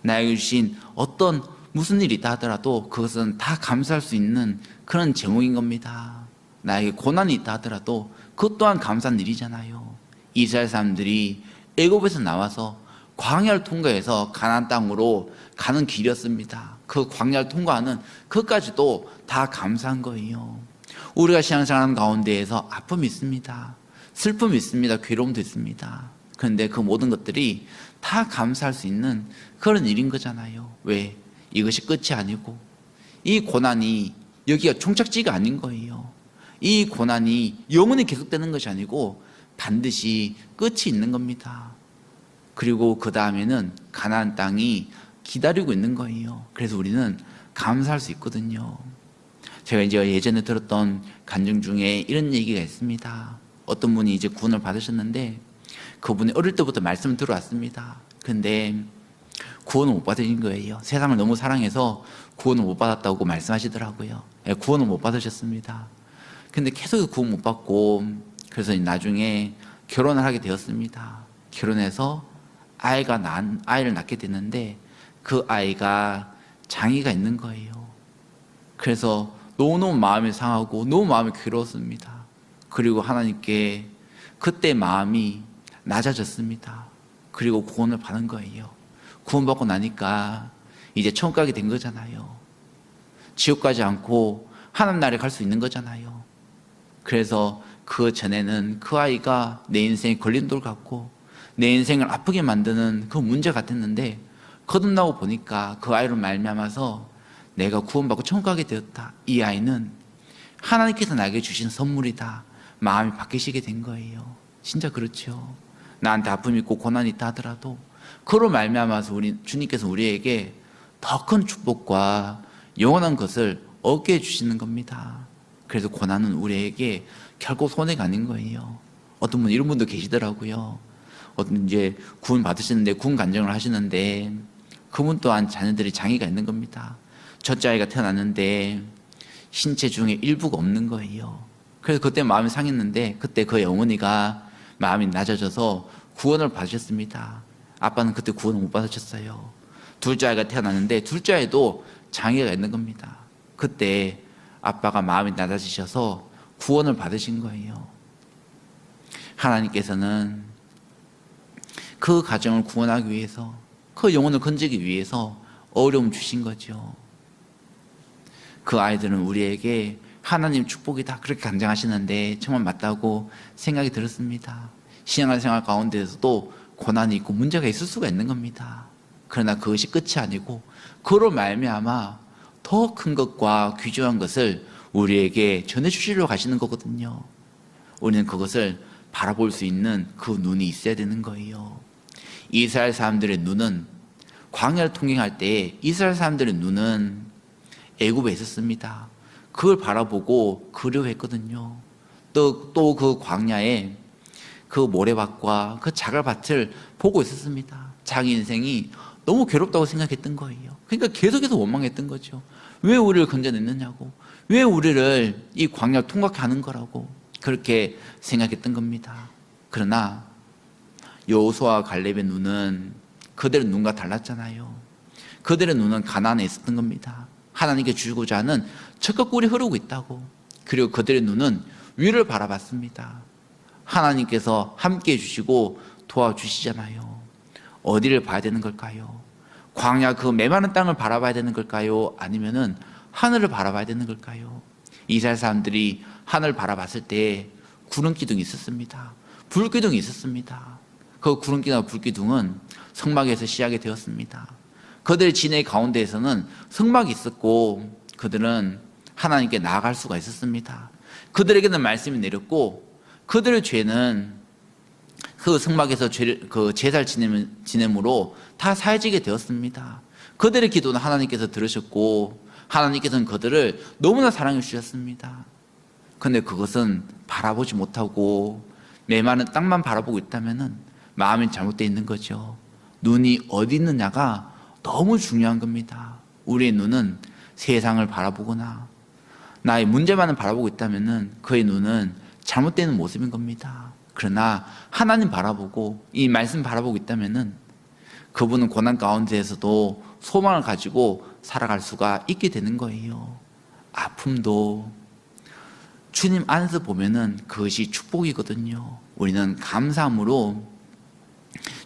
나에게 주신 어떤 무슨 일이 있다 하더라도 그것은 다 감사할 수 있는 그런 제목인 겁니다. 나에게 고난이 있다 하더라도 그것 또한 감사한 일이잖아요. 이스라엘 사람들이 애굽에서 나와서 광야를 통과해서 가나안 땅으로 가는 길이었습니다. 그 광야를 통과하는 그것까지도 다 감사한 거예요. 우리가 신앙생활하는 가운데에서 아픔이 있습니다. 슬픔이 있습니다. 괴로움도 있습니다. 그런데 그 모든 것들이 다 감사할 수 있는 그런 일인 거잖아요. 왜? 이것이 끝이 아니고 이 고난이 여기가 종착지가 아닌 거예요. 이 고난이 영원히 계속되는 것이 아니고 반드시 끝이 있는 겁니다. 그리고 그 다음에는 가나안 땅이 기다리고 있는 거예요. 그래서 우리는 감사할 수 있거든요. 제가 이제 예전에 들었던 간증 중에 이런 얘기가 있습니다. 어떤 분이 이제 구원을 받으셨는데 그분이 어릴 때부터 말씀을 들어왔습니다. 근데 구원을 못 받으신 거예요. 세상을 너무 사랑해서 구원을 못 받았다고 말씀하시더라고요. 구원을 못 받으셨습니다. 근데 계속 구원 못 받고 그래서 나중에 결혼을 하게 되었습니다. 결혼해서 아이를 낳게 됐는데 그 아이가 장애가 있는 거예요. 그래서 너무너무 마음이 상하고 너무 마음이 괴로웠습니다. 그리고 하나님께 그때 마음이 낮아졌습니다. 그리고 구원을 받은 거예요. 구원받고 나니까 이제 천국 가게 된 거잖아요. 지옥 가지 않고 하나님 나라에 갈 수 있는 거잖아요. 그래서 그 전에는 그 아이가 내 인생에 걸림돌 같고 내 인생을 아프게 만드는 그 문제 같았는데 거듭나고 보니까 그 아이로 말미암아서 내가 구원받고 천국 가게 되었다. 이 아이는 하나님께서 나에게 주신 선물이다. 마음이 바뀌시게 된 거예요. 진짜 그렇죠. 나한테 아픔이 있고 고난이 있다 하더라도 그로 말미암아서 주님께서 우리에게 더 큰 축복과 영원한 것을 얻게 해주시는 겁니다. 그래서 고난은 우리에게 결코 손해가 아닌 거예요. 어떤 분 이런 분도 계시더라고요. 어떤 이제 구원 받으시는데 구원 간증을 하시는데 그분 또한 자녀들이 장애가 있는 겁니다. 첫째 아이가 태어났는데 신체 중에 일부가 없는 거예요. 그래서 그때 마음이 상했는데 그때 그 어머니가 마음이 낮아져서 구원을 받으셨습니다. 아빠는 그때 구원을 못 받으셨어요. 둘째 아이가 태어났는데 둘째 아이도 장애가 있는 겁니다. 그때 아빠가 마음이 낮아지셔서 구원을 받으신 거예요. 하나님께서는 그 가정을 구원하기 위해서 그 영혼을 건지기 위해서 어려움 주신 거죠. 그 아이들은 우리에게 하나님 축복이다 그렇게 간증하시는데 정말 맞다고 생각이 들었습니다. 신앙생활 가운데에서도 고난이 있고 문제가 있을 수가 있는 겁니다. 그러나 그것이 끝이 아니고 그로 말미암아 더 큰 것과 귀중한 것을 우리에게 전해주시려고 하시는 거거든요. 우리는 그것을 바라볼 수 있는 그 눈이 있어야 되는 거예요. 이스라엘 사람들의 눈은 광야를 통행할 때 이스라엘 사람들의 눈은 애굽에 있었습니다. 그걸 바라보고 그리워했거든요. 또 그 광야에 그 모래밭과 그 자갈밭을 보고 있었습니다. 자기 인생이 너무 괴롭다고 생각했던 거예요. 그러니까 계속해서 원망했던 거죠. 왜 우리를 건져냈느냐고, 왜 우리를 이 광야를 통과하게 하는 거라고 그렇게 생각했던 겁니다. 그러나 여호수아와 갈렙의 눈은 그들의 눈과 달랐잖아요. 그들의 눈은 가나안에 있었던 겁니다. 하나님께 주고자 하는 젖과 꿀이 흐르고 있다고. 그리고 그들의 눈은 위를 바라봤습니다. 하나님께서 함께해 주시고 도와주시잖아요. 어디를 봐야 되는 걸까요? 광야 그 메마른 땅을 바라봐야 되는 걸까요? 아니면은 하늘을 바라봐야 되는 걸까요? 이스라엘 사람들이 하늘을 바라봤을 때 구름기둥이 있었습니다. 불기둥이 있었습니다. 그 구름기둥과 불기둥은 성막에서 시작이 되었습니다. 그들의 진의 가운데에서는 성막이 있었고 그들은 하나님께 나아갈 수가 있었습니다. 그들에게는 말씀이 내렸고 그들의 죄는 그 성막에서 제사를 지냄으로 다 사해지게 되었습니다. 그들의 기도는 하나님께서 들으셨고 하나님께서는 그들을 너무나 사랑해 주셨습니다. 그런데 그것은 바라보지 못하고 메마른 땅만 바라보고 있다면 마음이 잘못되어 있는 거죠. 눈이 어디 있느냐가 너무 중요한 겁니다. 우리의 눈은 세상을 바라보거나 나의 문제만을 바라보고 있다면 그의 눈은 잘못되는 모습인 겁니다. 그러나 하나님 바라보고 이 말씀 바라보고 있다면 그분은 고난 가운데에서도 소망을 가지고 살아갈 수가 있게 되는 거예요. 아픔도 주님 안에서 보면은 그것이 축복이거든요. 우리는 감사함으로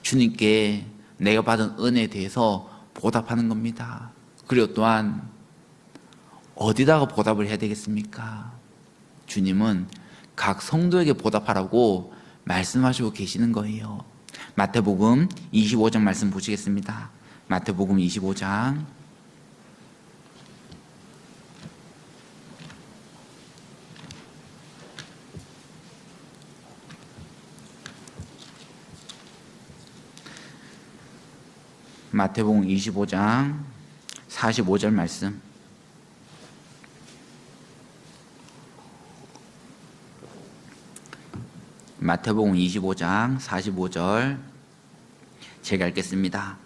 주님께 내가 받은 은혜에 대해서 보답하는 겁니다. 그리고 또한 어디다가 보답을 해야 되겠습니까? 주님은 각 성도에게 보답하라고 말씀하시고 계시는 거예요. 마태복음 25장 말씀 보시겠습니다. 마태복음 25장 마태복음 25장 45절 말씀. 마태복음 25장 45절 제가 읽겠습니다.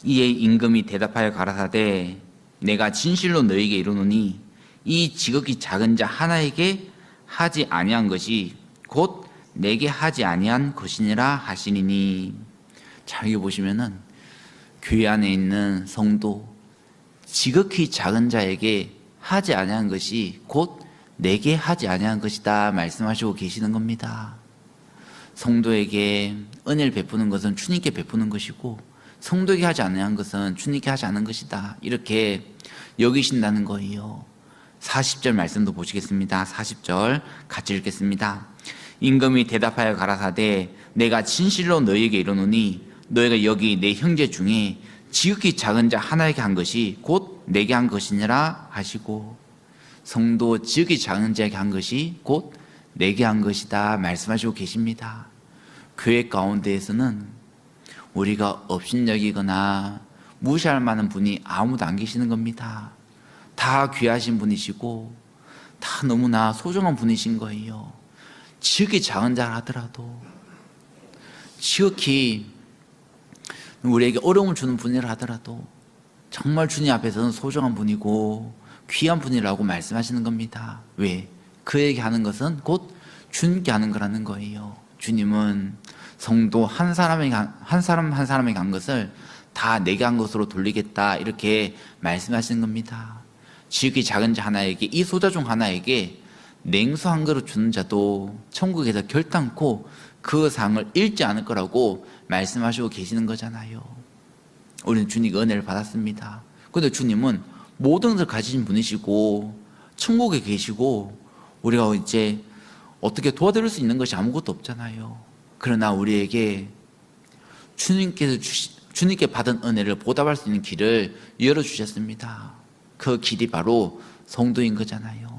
이에 임금이 대답하여 가라사대 내가 진실로 너희에게 이르노니 이 지극히 작은 자 하나에게 하지 아니한 것이 곧 내게 하지 아니한 것이니라 하시니니. 자, 여기 보시면은 교회 안에 있는 성도 지극히 작은 자에게 하지 아니한 것이 곧 내게 하지 아니한 것이다 말씀하시고 계시는 겁니다. 성도에게 은혜를 베푸는 것은 주님께 베푸는 것이고 성도에게 하지 아니한 것은 주님께 하지 않은 것이다 이렇게 여기신다는 거예요. 40절 말씀도 보시겠습니다. 40절 같이 읽겠습니다. 임금이 대답하여 가라사대 내가 진실로 너희에게 이르노니 너희가 여기 내 형제 중에 지극히 작은 자 하나에게 한 것이 곧 내게 한 것이니라 하시고 성도 지극히 작은 자에게 한 것이 곧 내게 한 것이다 말씀하시고 계십니다. 교회 가운데에서는 우리가 업신여기거나 무시할 만한 분이 아무도 안 계시는 겁니다. 다 귀하신 분이시고 다 너무나 소중한 분이신 거예요. 지극히 작은 자 하더라도 지극히 우리에게 어려움을 주는 분이라 하더라도 정말 주님 앞에서는 소중한 분이고 귀한 분이라고 말씀하시는 겁니다. 왜? 그에게 하는 것은 곧 주님께 하는 거라는 거예요. 주님은 성도 한 사람에게 한 사람에게 한 것을 다 내게 한 것으로 돌리겠다 이렇게 말씀하시는 겁니다. 지극히 작은 자 하나에게 이 소자 중 하나에게 냉수 한 그릇 주는 자도 천국에서 결단코 그 상을 잃지 않을 거라고 말씀하시고 계시는 거잖아요. 우리는 주님의 은혜를 받았습니다. 그런데 주님은 모든 것을 가지신 분이시고 천국에 계시고 우리가 이제 어떻게 도와드릴 수 있는 것이 아무것도 없잖아요. 그러나 우리에게 주님께 받은 은혜를 보답할 수 있는 길을 열어주셨습니다. 그 길이 바로 성도인 거잖아요.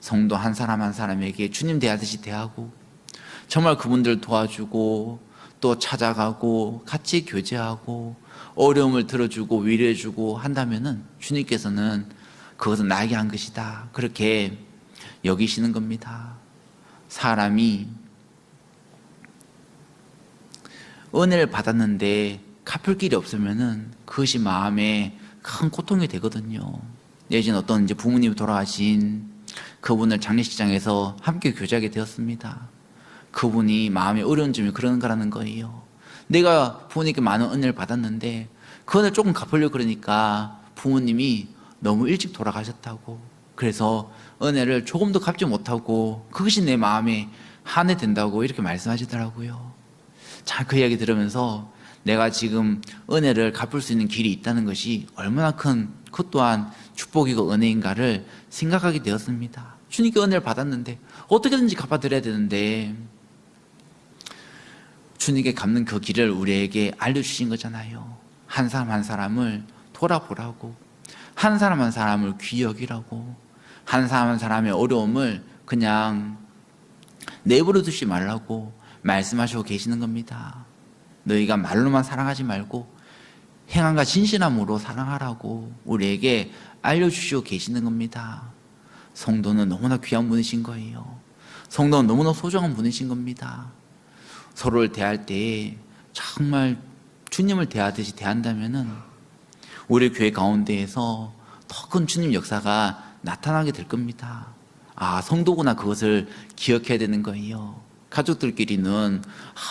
성도 한 사람 한 사람에게 주님 대하듯이 대하고 정말 그분들 도와주고 또 찾아가고 같이 교제하고 어려움을 들어주고 위로해주고 한다면은 주님께서는 그것은 나에게 한 것이다 그렇게 여기시는 겁니다. 사람이 은혜를 받았는데 갚을 길이 없으면은 그것이 마음에 큰 고통이 되거든요. 예전 어떤 이제 부모님이 돌아가신 그분을 장례식장에서 함께 교제하게 되었습니다. 그분이 마음에 어려운 점이 그런 거라는 거예요. 내가 부모님께 많은 은혜를 받았는데 그 은혜를 조금 갚으려고 그러니까 부모님이 너무 일찍 돌아가셨다고. 그래서 은혜를 조금 더 갚지 못하고 그것이 내 마음에 한해 된다고 이렇게 말씀하시더라고요. 자, 그 이야기 들으면서 내가 지금 은혜를 갚을 수 있는 길이 있다는 것이 얼마나 큰 그 또한 축복이고 은혜인가를 생각하게 되었습니다. 주님께 은혜를 받았는데 어떻게든지 갚아드려야 되는데 주님께 갚는 그 길을 우리에게 알려주신 거잖아요. 한 사람 한 사람을 돌아보라고, 한 사람 한 사람을 귀히 여기라고, 한 사람 한 사람의 어려움을 그냥 내버려 두지 말라고 말씀하시고 계시는 겁니다. 너희가 말로만 사랑하지 말고 행함과 진실함으로 사랑하라고 우리에게 알려주시고 계시는 겁니다. 성도는 너무나 귀한 분이신 거예요. 성도는 너무나 소중한 분이신 겁니다. 서로를 대할 때 정말 주님을 대하듯이 대한다면은 우리 교회 가운데에서 더 큰 주님 역사가 나타나게 될 겁니다. 아, 성도구나, 그것을 기억해야 되는 거예요. 가족들끼리는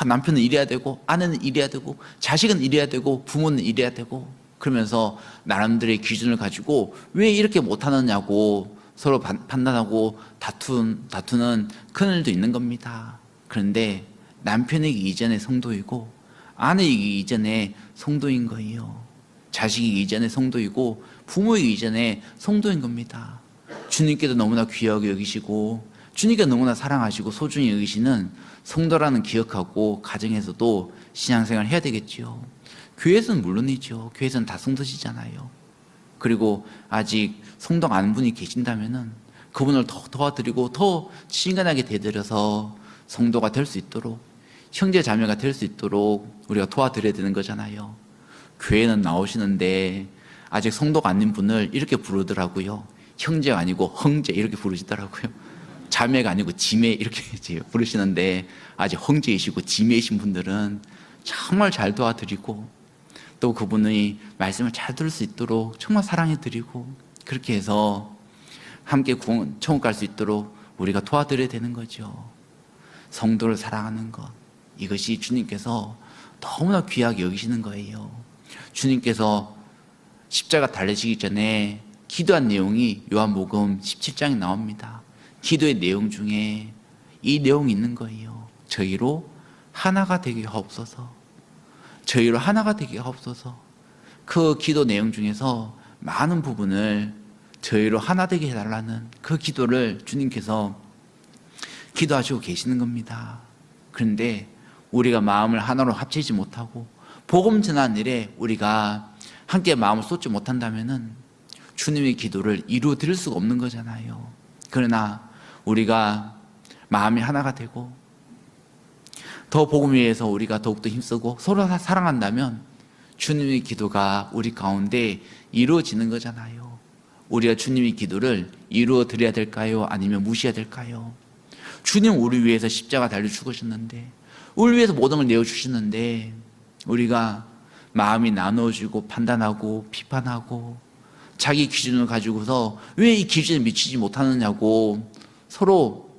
남편은 이래야 되고, 아내는 이래야 되고, 자식은 이래야 되고, 부모는 이래야 되고, 그러면서 나름대로의 기준을 가지고 왜 이렇게 못하느냐고 서로 판단하고 다투는 큰일도 있는 겁니다. 그런데 남편이기 이전에 성도이고, 아내이기 이전에 성도인 거예요. 자식이기 이전에 성도이고, 부모이기 이전에 성도인 겁니다. 주님께도 너무나 귀하게 여기시고, 주님께 너무나 사랑하시고 소중히 여기시는 성도라는 기억하고 가정에서도 신앙생활을 해야 되겠지요. 교회에서는 물론이죠. 교회에서는 다 성도시잖아요. 그리고 아직 성도가 아닌 분이 계신다면은 그분을 더 도와드리고 더 친근하게 대드려서 성도가 될 수 있도록, 형제 자매가 될 수 있도록 우리가 도와드려야 되는 거잖아요. 교회는 나오시는데 아직 성도가 아닌 분을 이렇게 부르더라고요. 형제가 아니고 헝제 이렇게 부르시더라고요. 자매가 아니고 지매 이렇게 부르시는데 아직 헝제이시고 지매이신 분들은 정말 잘 도와드리고 또 그분의 말씀을 잘 들을 수 있도록 정말 사랑해드리고, 그렇게 해서 함께 천국 갈 수 있도록 우리가 도와드려야 되는 거죠. 성도를 사랑하는 것, 이것이 주님께서 너무나 귀하게 여기시는 거예요. 주님께서 십자가 달리시기 전에 기도한 내용이 요한복음 17장에 나옵니다. 기도의 내용 중에 이 내용이 있는 거예요. 저희로 하나가 되게 하옵소서. 저희로 하나가 되게 하옵소서. 그 기도 내용 중에서 많은 부분을 저희로 하나 되게 해달라는 그 기도를 주님께서 기도하시고 계시는 겁니다. 그런데 우리가 마음을 하나로 합치지 못하고 복음 전하는 일에 우리가 함께 마음을 쏟지 못한다면은 주님의 기도를 이루어 드릴 수가 없는 거잖아요. 그러나 우리가 마음이 하나가 되고 더 복음 위해서 우리가 더욱더 힘쓰고 서로 사랑한다면 주님의 기도가 우리 가운데 이루어지는 거잖아요. 우리가 주님의 기도를 이루어 드려야 될까요? 아니면 무시해야 될까요? 주님 우리 위해서 십자가 달려 죽으셨는데, 우리 위해서 모든 걸 내어주시는데 우리가 마음이 나누어지고 판단하고 비판하고 자기 기준을 가지고서 왜 이 기준에 미치지 못하느냐고 서로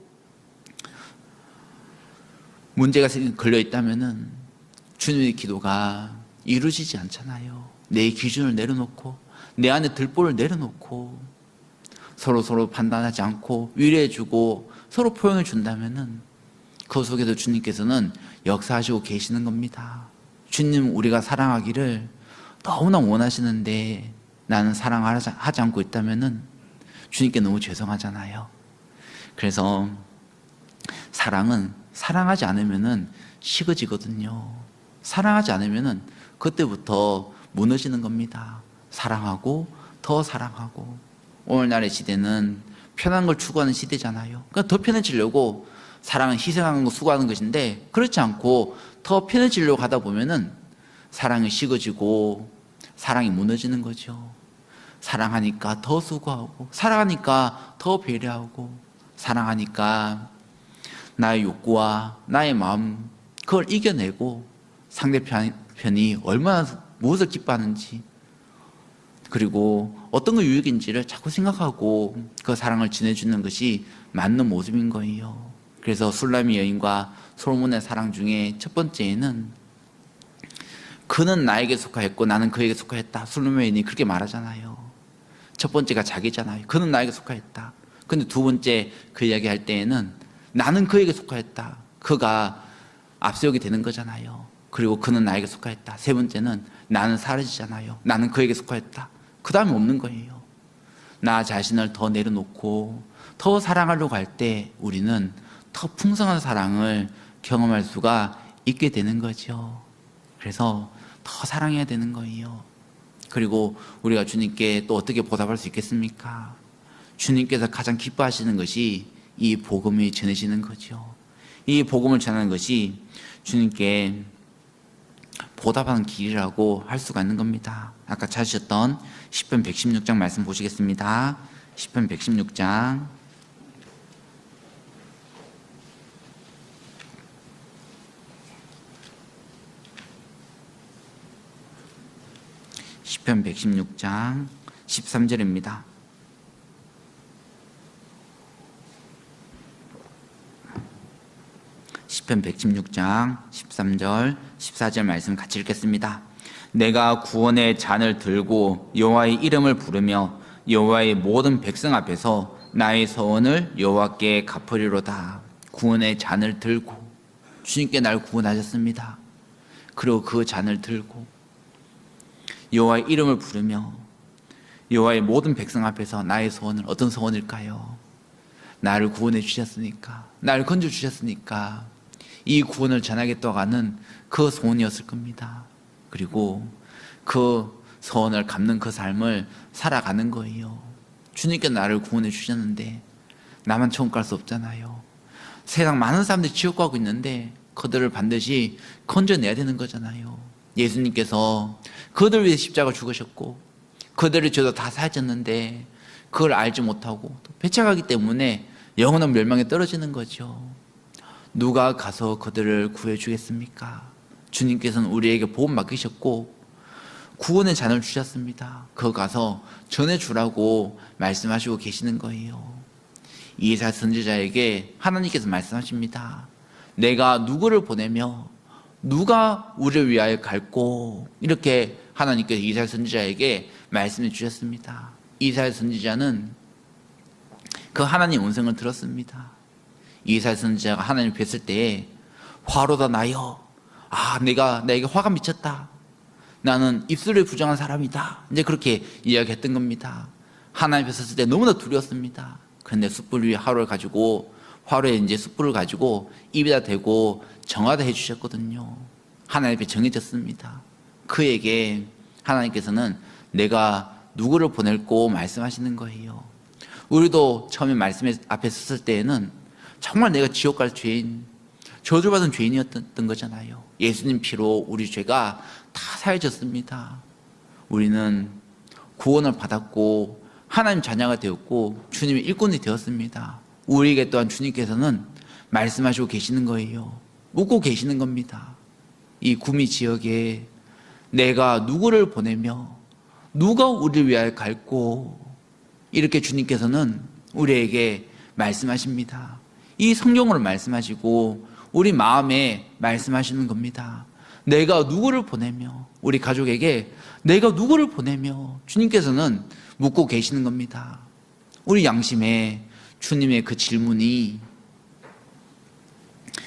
문제가 걸려 있다면은 주님의 기도가 이루어지지 않잖아요. 내 기준을 내려놓고 내 안에 들보를 내려놓고 서로 판단하지 않고 위로해주고 서로 포용해 준다면은 그 속에서 주님께서는 역사하시고 계시는 겁니다. 주님 우리가 사랑하기를 너무나 원하시는데 나는 사랑하지 않고 있다면은 주님께 너무 죄송하잖아요. 그래서 사랑은 사랑하지 않으면은 식어지거든요. 사랑하지 않으면은 그때부터 무너지는 겁니다. 사랑하고 더 사랑하고. 오늘날의 시대는 편한 걸 추구하는 시대잖아요. 그러니까 더 편해지려고 사랑은 희생하는 거 수고하는 것인데, 그렇지 않고 더 편해지려고 하다 보면은 사랑이 식어지고 사랑이 무너지는 거죠. 사랑하니까 더 수고하고, 사랑하니까 더 배려하고, 사랑하니까 나의 욕구와 나의 마음 그걸 이겨내고 상대편이 얼마나 무엇을 기뻐하는지, 그리고 어떤 거 유익인지를 자꾸 생각하고 그 사랑을 지내주는 것이 맞는 모습인 거예요. 그래서 술라미 여인과 솔로몬의 사랑 중에 첫 번째는 그는 나에게 속하였고 나는 그에게 속하였다. 술라미 여인이 그렇게 말하잖아요. 첫 번째가 자기잖아요. 그는 나에게 속하였다. 근데 두 번째 그 이야기 할 때에는 나는 그에게 속하였다. 그가 앞세우게 되는 거잖아요. 그리고 그는 나에게 속하였다. 세 번째는 나는 사라지잖아요. 나는 그에게 속하였다. 그 다음에 없는 거예요. 나 자신을 더 내려놓고 더 사랑하려고 할 때 우리는 더 풍성한 사랑을 경험할 수가 있게 되는 거죠. 그래서 더 사랑해야 되는 거예요. 그리고 우리가 주님께 또 어떻게 보답할 수 있겠습니까? 주님께서 가장 기뻐하시는 것이 이 복음이 전해지는 거죠. 이 복음을 전하는 것이 주님께 보답하는 길이라고 할 수가 있는 겁니다. 아까 찾으셨던 시편 116장 말씀 보시겠습니다. 시편 116장 시편 116장 13절입니다. 시편 116장 13절 14절 말씀 같이 읽겠습니다. 내가 구원의 잔을 들고 여호와의 이름을 부르며 여호와의 모든 백성 앞에서 나의 서원을 여호와께 갚으리로다. 구원의 잔을 들고, 주님께 날 구원하셨습니다. 그리고 그 잔을 들고 여호와의 이름을 부르며 여호와의 모든 백성 앞에서 나의 소원은 어떤 소원일까요? 나를 구원해 주셨으니까, 나를 건져 주셨으니까 이 구원을 전하겠다고 하는 그 소원이었을 겁니다. 그리고 그 소원을 갚는 그 삶을 살아가는 거예요. 주님께 나를 구원해 주셨는데 나만 천국 갈 수 없잖아요. 세상 많은 사람들이 지옥 가고 있는데 그들을 반드시 건져내야 되는 거잖아요. 예수님께서 그들 위해 십자가 죽으셨고 그들의 죄도 다 사하셨는데 그걸 알지 못하고 또 배척하기 때문에 영원한 멸망에 떨어지는 거죠. 누가 가서 그들을 구해주겠습니까? 주님께서는 우리에게 복음 맡기셨고 구원의 잔을 주셨습니다. 그거 가서 전해주라고 말씀하시고 계시는 거예요. 이사야 선지자에게 하나님께서 말씀하십니다. 내가 누구를 보내며 누가 우리를 위하여 갈고, 이렇게 하나님께서 이사야 선지자에게 말씀해 주셨습니다. 이사야 선지자는 그 하나님 음성을 들었습니다. 이사야 선지자가 하나님 뵀을 때에 화로다 나여, 나에게 화가 미쳤다, 나는 입술에 부정한 사람이다, 이제 그렇게 이야기했던 겁니다. 하나님 뵀을 때 너무나 두려웠습니다. 그런데 숯불 위에 화로에 이제 숯불을 가지고 입에다 대고 정하다 해주셨거든요. 하나님 앞에 정해졌습니다. 그에게 하나님께서는 내가 누구를 보낼고 말씀하시는 거예요. 우리도 처음에 말씀 앞에 섰을 때에는 정말 내가 지옥 갈 죄인, 저주받은 죄인이었던 거잖아요. 예수님 피로 우리 죄가 다 사해졌습니다. 우리는 구원을 받았고 하나님 자녀가 되었고 주님의 일꾼이 되었습니다. 우리에게 또한 주님께서는 말씀하시고 계시는 거예요. 묻고 계시는 겁니다. 이 구미 지역에 내가 누구를 보내며 누가 우리를 위하여 갈고, 이렇게 주님께서는 우리에게 말씀하십니다. 이 성경으로 말씀하시고 우리 마음에 말씀하시는 겁니다. 내가 누구를 보내며, 우리 가족에게 내가 누구를 보내며 주님께서는 묻고 계시는 겁니다. 우리 양심에 주님의 그 질문이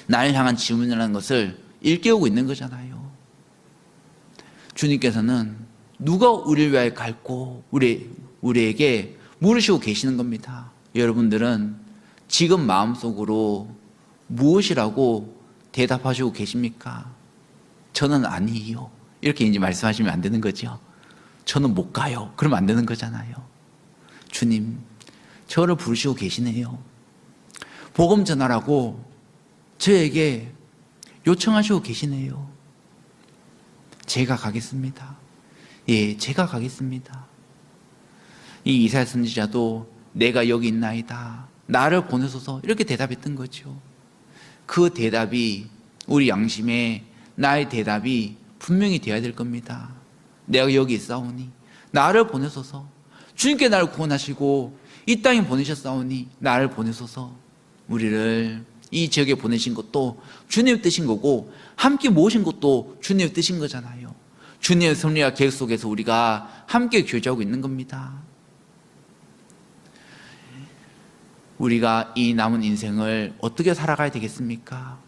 나를 향한 질문이라는 것을 일깨우고 있는 거잖아요. 주님께서는 누가 우리를 위하여 갈고 우리에게 물으시고 계시는 겁니다. 여러분들은 지금 마음속으로 무엇이라고 대답하시고 계십니까? 저는 아니에요, 이렇게 이제 말씀하시면 안 되는 거죠. 저는 못 가요, 그러면 안 되는 거잖아요. 주님, 저를 부르시고 계시네요. 복음 전하라고 저에게 요청하시고 계시네요. 제가 가겠습니다. 예, 제가 가겠습니다. 이 이사야 선지자도 내가 여기 있나이다, 나를 보내소서, 이렇게 대답했던 거죠. 그 대답이, 우리 양심에 나의 대답이 분명히 되어야 될 겁니다. 내가 여기 있사오니 나를 보내소서. 주님께 나를 구원하시고 이 땅에 보내셨사오니 나를 보내소서. 우리를 이 지역에 보내신 것도 주님의 뜻인 거고 함께 모신 것도 주님의 뜻인 거잖아요. 주님의 섭리와 계획 속에서 우리가 함께 교제하고 있는 겁니다. 우리가 이 남은 인생을 어떻게 살아가야 되겠습니까?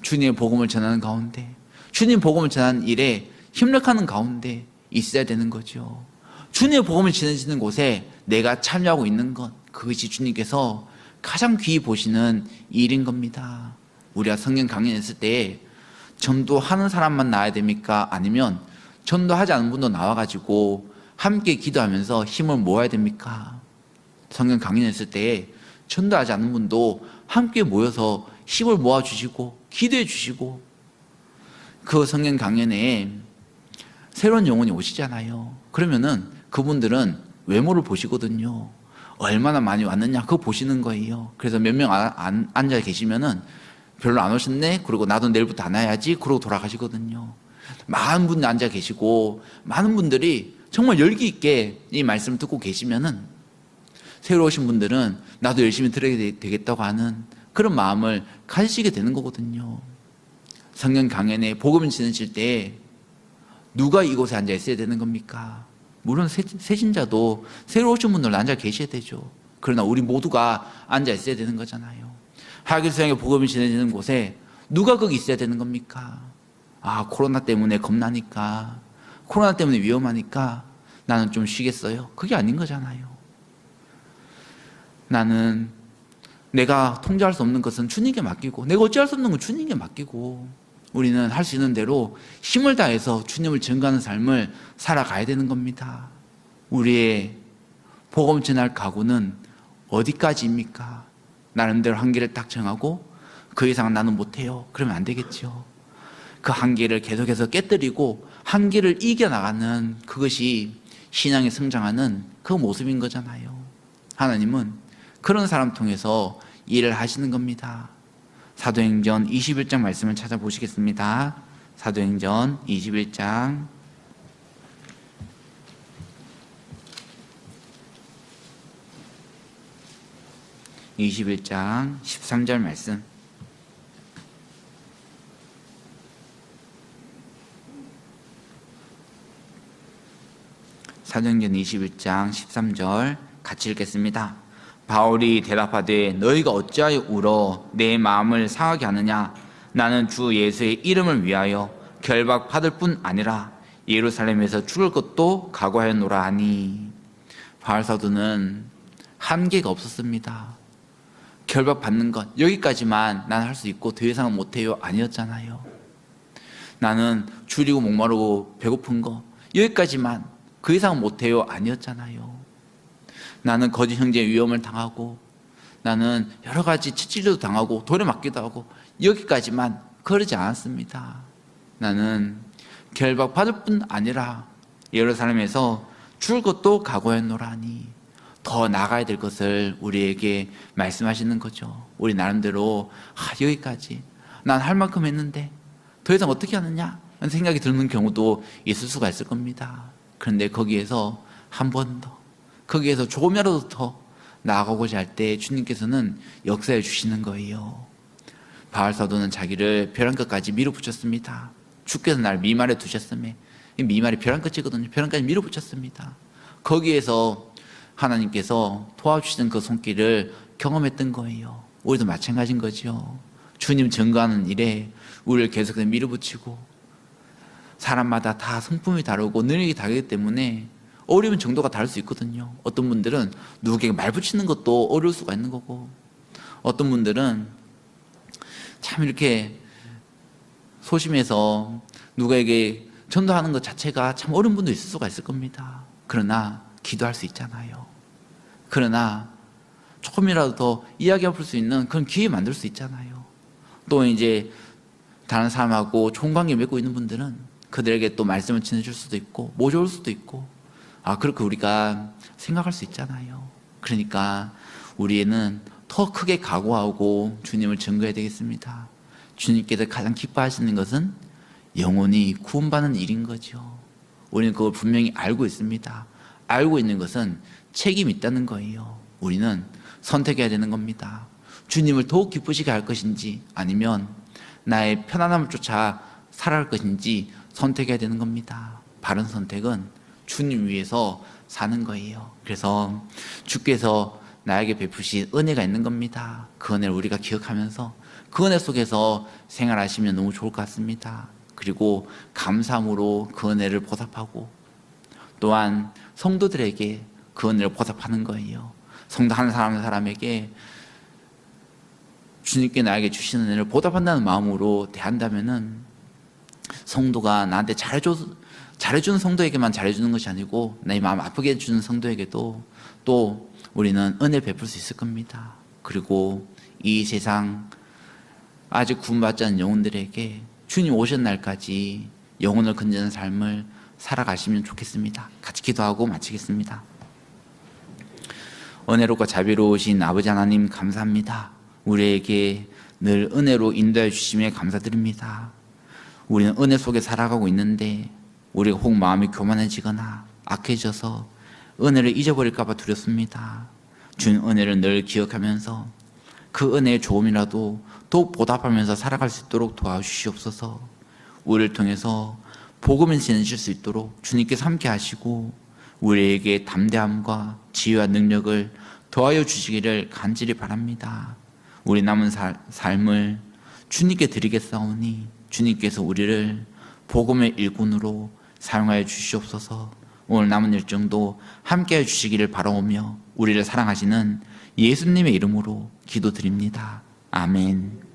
주님의 복음을 전하는 가운데, 주님의 복음을 전하는 일에 협력하는 가운데 있어야 되는 거죠. 주님의 복음을 전해지는 곳에 내가 참여하고 있는 것, 그것이 주님께서 가장 귀히 보시는 일인 겁니다. 우리가 성경 강연했을 때 전도하는 사람만 나와야 됩니까? 아니면 전도하지 않은 분도 나와가지고 함께 기도하면서 힘을 모아야 됩니까? 성경 강연했을 때 전도하지 않은 분도 함께 모여서 힘을 모아주시고 기도해 주시고 그 성경 강연에 새로운 영혼이 오시잖아요. 그러면은 그분들은 외모를 보시거든요. 얼마나 많이 왔느냐 그거 보시는 거예요. 그래서 몇 명 앉아 계시면은 별로 안 오셨네. 그리고 나도 내일부터 안 와야지. 그러고 돌아가시거든요. 많은 분들 앉아 계시고 많은 분들이 정말 열기 있게 이 말씀을 듣고 계시면은 새로 오신 분들은 나도 열심히 들어야 되겠다고 하는 그런 마음을 가지시게 되는 거거든요. 성경 강연에 복음을 전하실 때 누가 이곳에 앉아 있어야 되는 겁니까? 물론 세신자도 새로 오신 분들 앉아 계셔야 되죠. 그러나 우리 모두가 앉아 있어야 되는 거잖아요. 하길수양의 복음이 전해지는 곳에 누가 거기 있어야 되는 겁니까? 아, 코로나 때문에 겁나니까, 코로나 때문에 위험하니까 나는 좀 쉬겠어요. 그게 아닌 거잖아요. 나는 내가 통제할 수 없는 것은 주님께 맡기고, 내가 어찌할 수 없는 건 주님께 맡기고, 우리는 할 수 있는 대로 힘을 다해서 주님을 증거하는 삶을 살아가야 되는 겁니다. 우리의 복음 전할 각오는 어디까지입니까? 나름대로 한계를 딱 정하고 그 이상 나는 못해요. 그러면 안 되겠죠. 그 한계를 계속해서 깨뜨리고 한계를 이겨나가는 그것이 신앙에 성장하는 그 모습인 거잖아요. 하나님은 그런 사람 통해서 일을 하시는 겁니다. 사도행전 21장 말씀을 찾아보시겠습니다. 사도행전 21장 13절 말씀. 사도행전 21장 13절 같이 읽겠습니다. 바울이 대답하되 너희가 어찌하여 울어 내 마음을 상하게 하느냐? 나는 주 예수의 이름을 위하여 결박받을 뿐 아니라 예루살렘에서 죽을 것도 각오하였노라 하니. 바울 사도는 한계가 없었습니다. 결박받는 것 여기까지만 난 할 수 있고 더 이상은 못해요 아니었잖아요. 나는 줄이고 목마르고 배고픈 거 여기까지만, 그 이상은 못해요 아니었잖아요. 나는 거짓 형제의 위험을 당하고, 나는 여러 가지 치질도 당하고 돌에 맞기도 하고 여기까지만, 그러지 않았습니다. 나는 결박받을 뿐 아니라 예루살렘에서 죽을 것도 각오했노라니. 더 나가야 될 것을 우리에게 말씀하시는 거죠. 우리 나름대로 여기까지 난 할 만큼 했는데 더 이상 어떻게 하느냐 하는 생각이 드는 경우도 있을 수가 있을 겁니다. 그런데 거기에서 한 번 더, 거기에서 조금이라도 더 나아가고자 할 때 주님께서는 역사해 주시는 거예요. 바울 사도는 자기를 벼랑 끝까지 밀어붙였습니다. 주께서 날 미말에 두셨음에, 이 미말이 벼랑 끝이거든요. 벼랑까지 밀어붙였습니다. 거기에서 하나님께서 도와주시는 그 손길을 경험했던 거예요. 우리도 마찬가지인 거죠. 주님 증거하는 일에 우리를 계속해서 밀어붙이고, 사람마다 다 성품이 다르고 능력이 다르기 때문에 어려운 정도가 다를 수 있거든요. 어떤 분들은 누구에게 말 붙이는 것도 어려울 수가 있는 거고, 어떤 분들은 참 이렇게 소심해서 누구에게 전도하는 것 자체가 참 어려운 분도 있을 수가 있을 겁니다. 그러나 기도할 수 있잖아요. 그러나 조금이라도 더 이야기해 볼 수 있는 그런 기회 만들 수 있잖아요. 또 이제 다른 사람하고 좋은 관계 맺고 있는 분들은 그들에게 또 말씀을 전해줄 수도 있고 모셔올 수도 있고, 그렇게 우리가 생각할 수 있잖아요. 그러니까 우리는 더 크게 각오하고 주님을 증거해야 되겠습니다. 주님께서 가장 기뻐하시는 것은 영혼이 구원받는 일인 거죠. 우리는 그걸 분명히 알고 있습니다. 알고 있는 것은 책임이 있다는 거예요. 우리는 선택해야 되는 겁니다. 주님을 더욱 기쁘시게 할 것인지 아니면 나의 편안함을 쫓아 살아갈 것인지 선택해야 되는 겁니다. 바른 선택은 주님 위해서 사는 거예요. 그래서 주께서 나에게 베푸신 은혜가 있는 겁니다. 그 은혜를 우리가 기억하면서 그 은혜 속에서 생활하시면 너무 좋을 것 같습니다. 그리고 감사함으로 그 은혜를 보답하고, 또한 성도들에게 그 은혜를 보답하는 거예요. 성도 한 사람 한 사람에게 주님께 나에게 주시는 은혜를 보답한다는 마음으로 대한다면은 성도가 나한테 잘해주는 성도에게만 잘해주는 것이 아니고 내 마음 아프게 해주는 성도에게도 또 우리는 은혜를 베풀 수 있을 겁니다. 그리고 이 세상 아직 구원받지 않은 영혼들에게 주님 오신 날까지 영혼을 건지는 삶을 살아가시면 좋겠습니다. 같이 기도하고 마치겠습니다. 은혜롭고 자비로우신 아버지 하나님 감사합니다. 우리에게 늘 은혜로 인도해 주심에 감사드립니다. 우리는 은혜 속에 살아가고 있는데 우리가 혹 마음이 교만해지거나 악해져서 은혜를 잊어버릴까 봐 두렵습니다. 주님 은혜를 늘 기억하면서 그 은혜의 조금이라도 더욱 보답하면서 살아갈 수 있도록 도와주시옵소서. 우리를 통해서 복음을 전하실 수 있도록 주님께서 함께 하시고 우리에게 담대함과 지혜와 능력을 더하여 주시기를 간절히 바랍니다. 우리 남은 삶을 주님께 드리겠사오니 주님께서 우리를 복음의 일꾼으로 사용하여 주시옵소서. 오늘 남은 일정도 함께해 주시기를 바라오며 우리를 사랑하시는 예수님의 이름으로 기도드립니다. 아멘.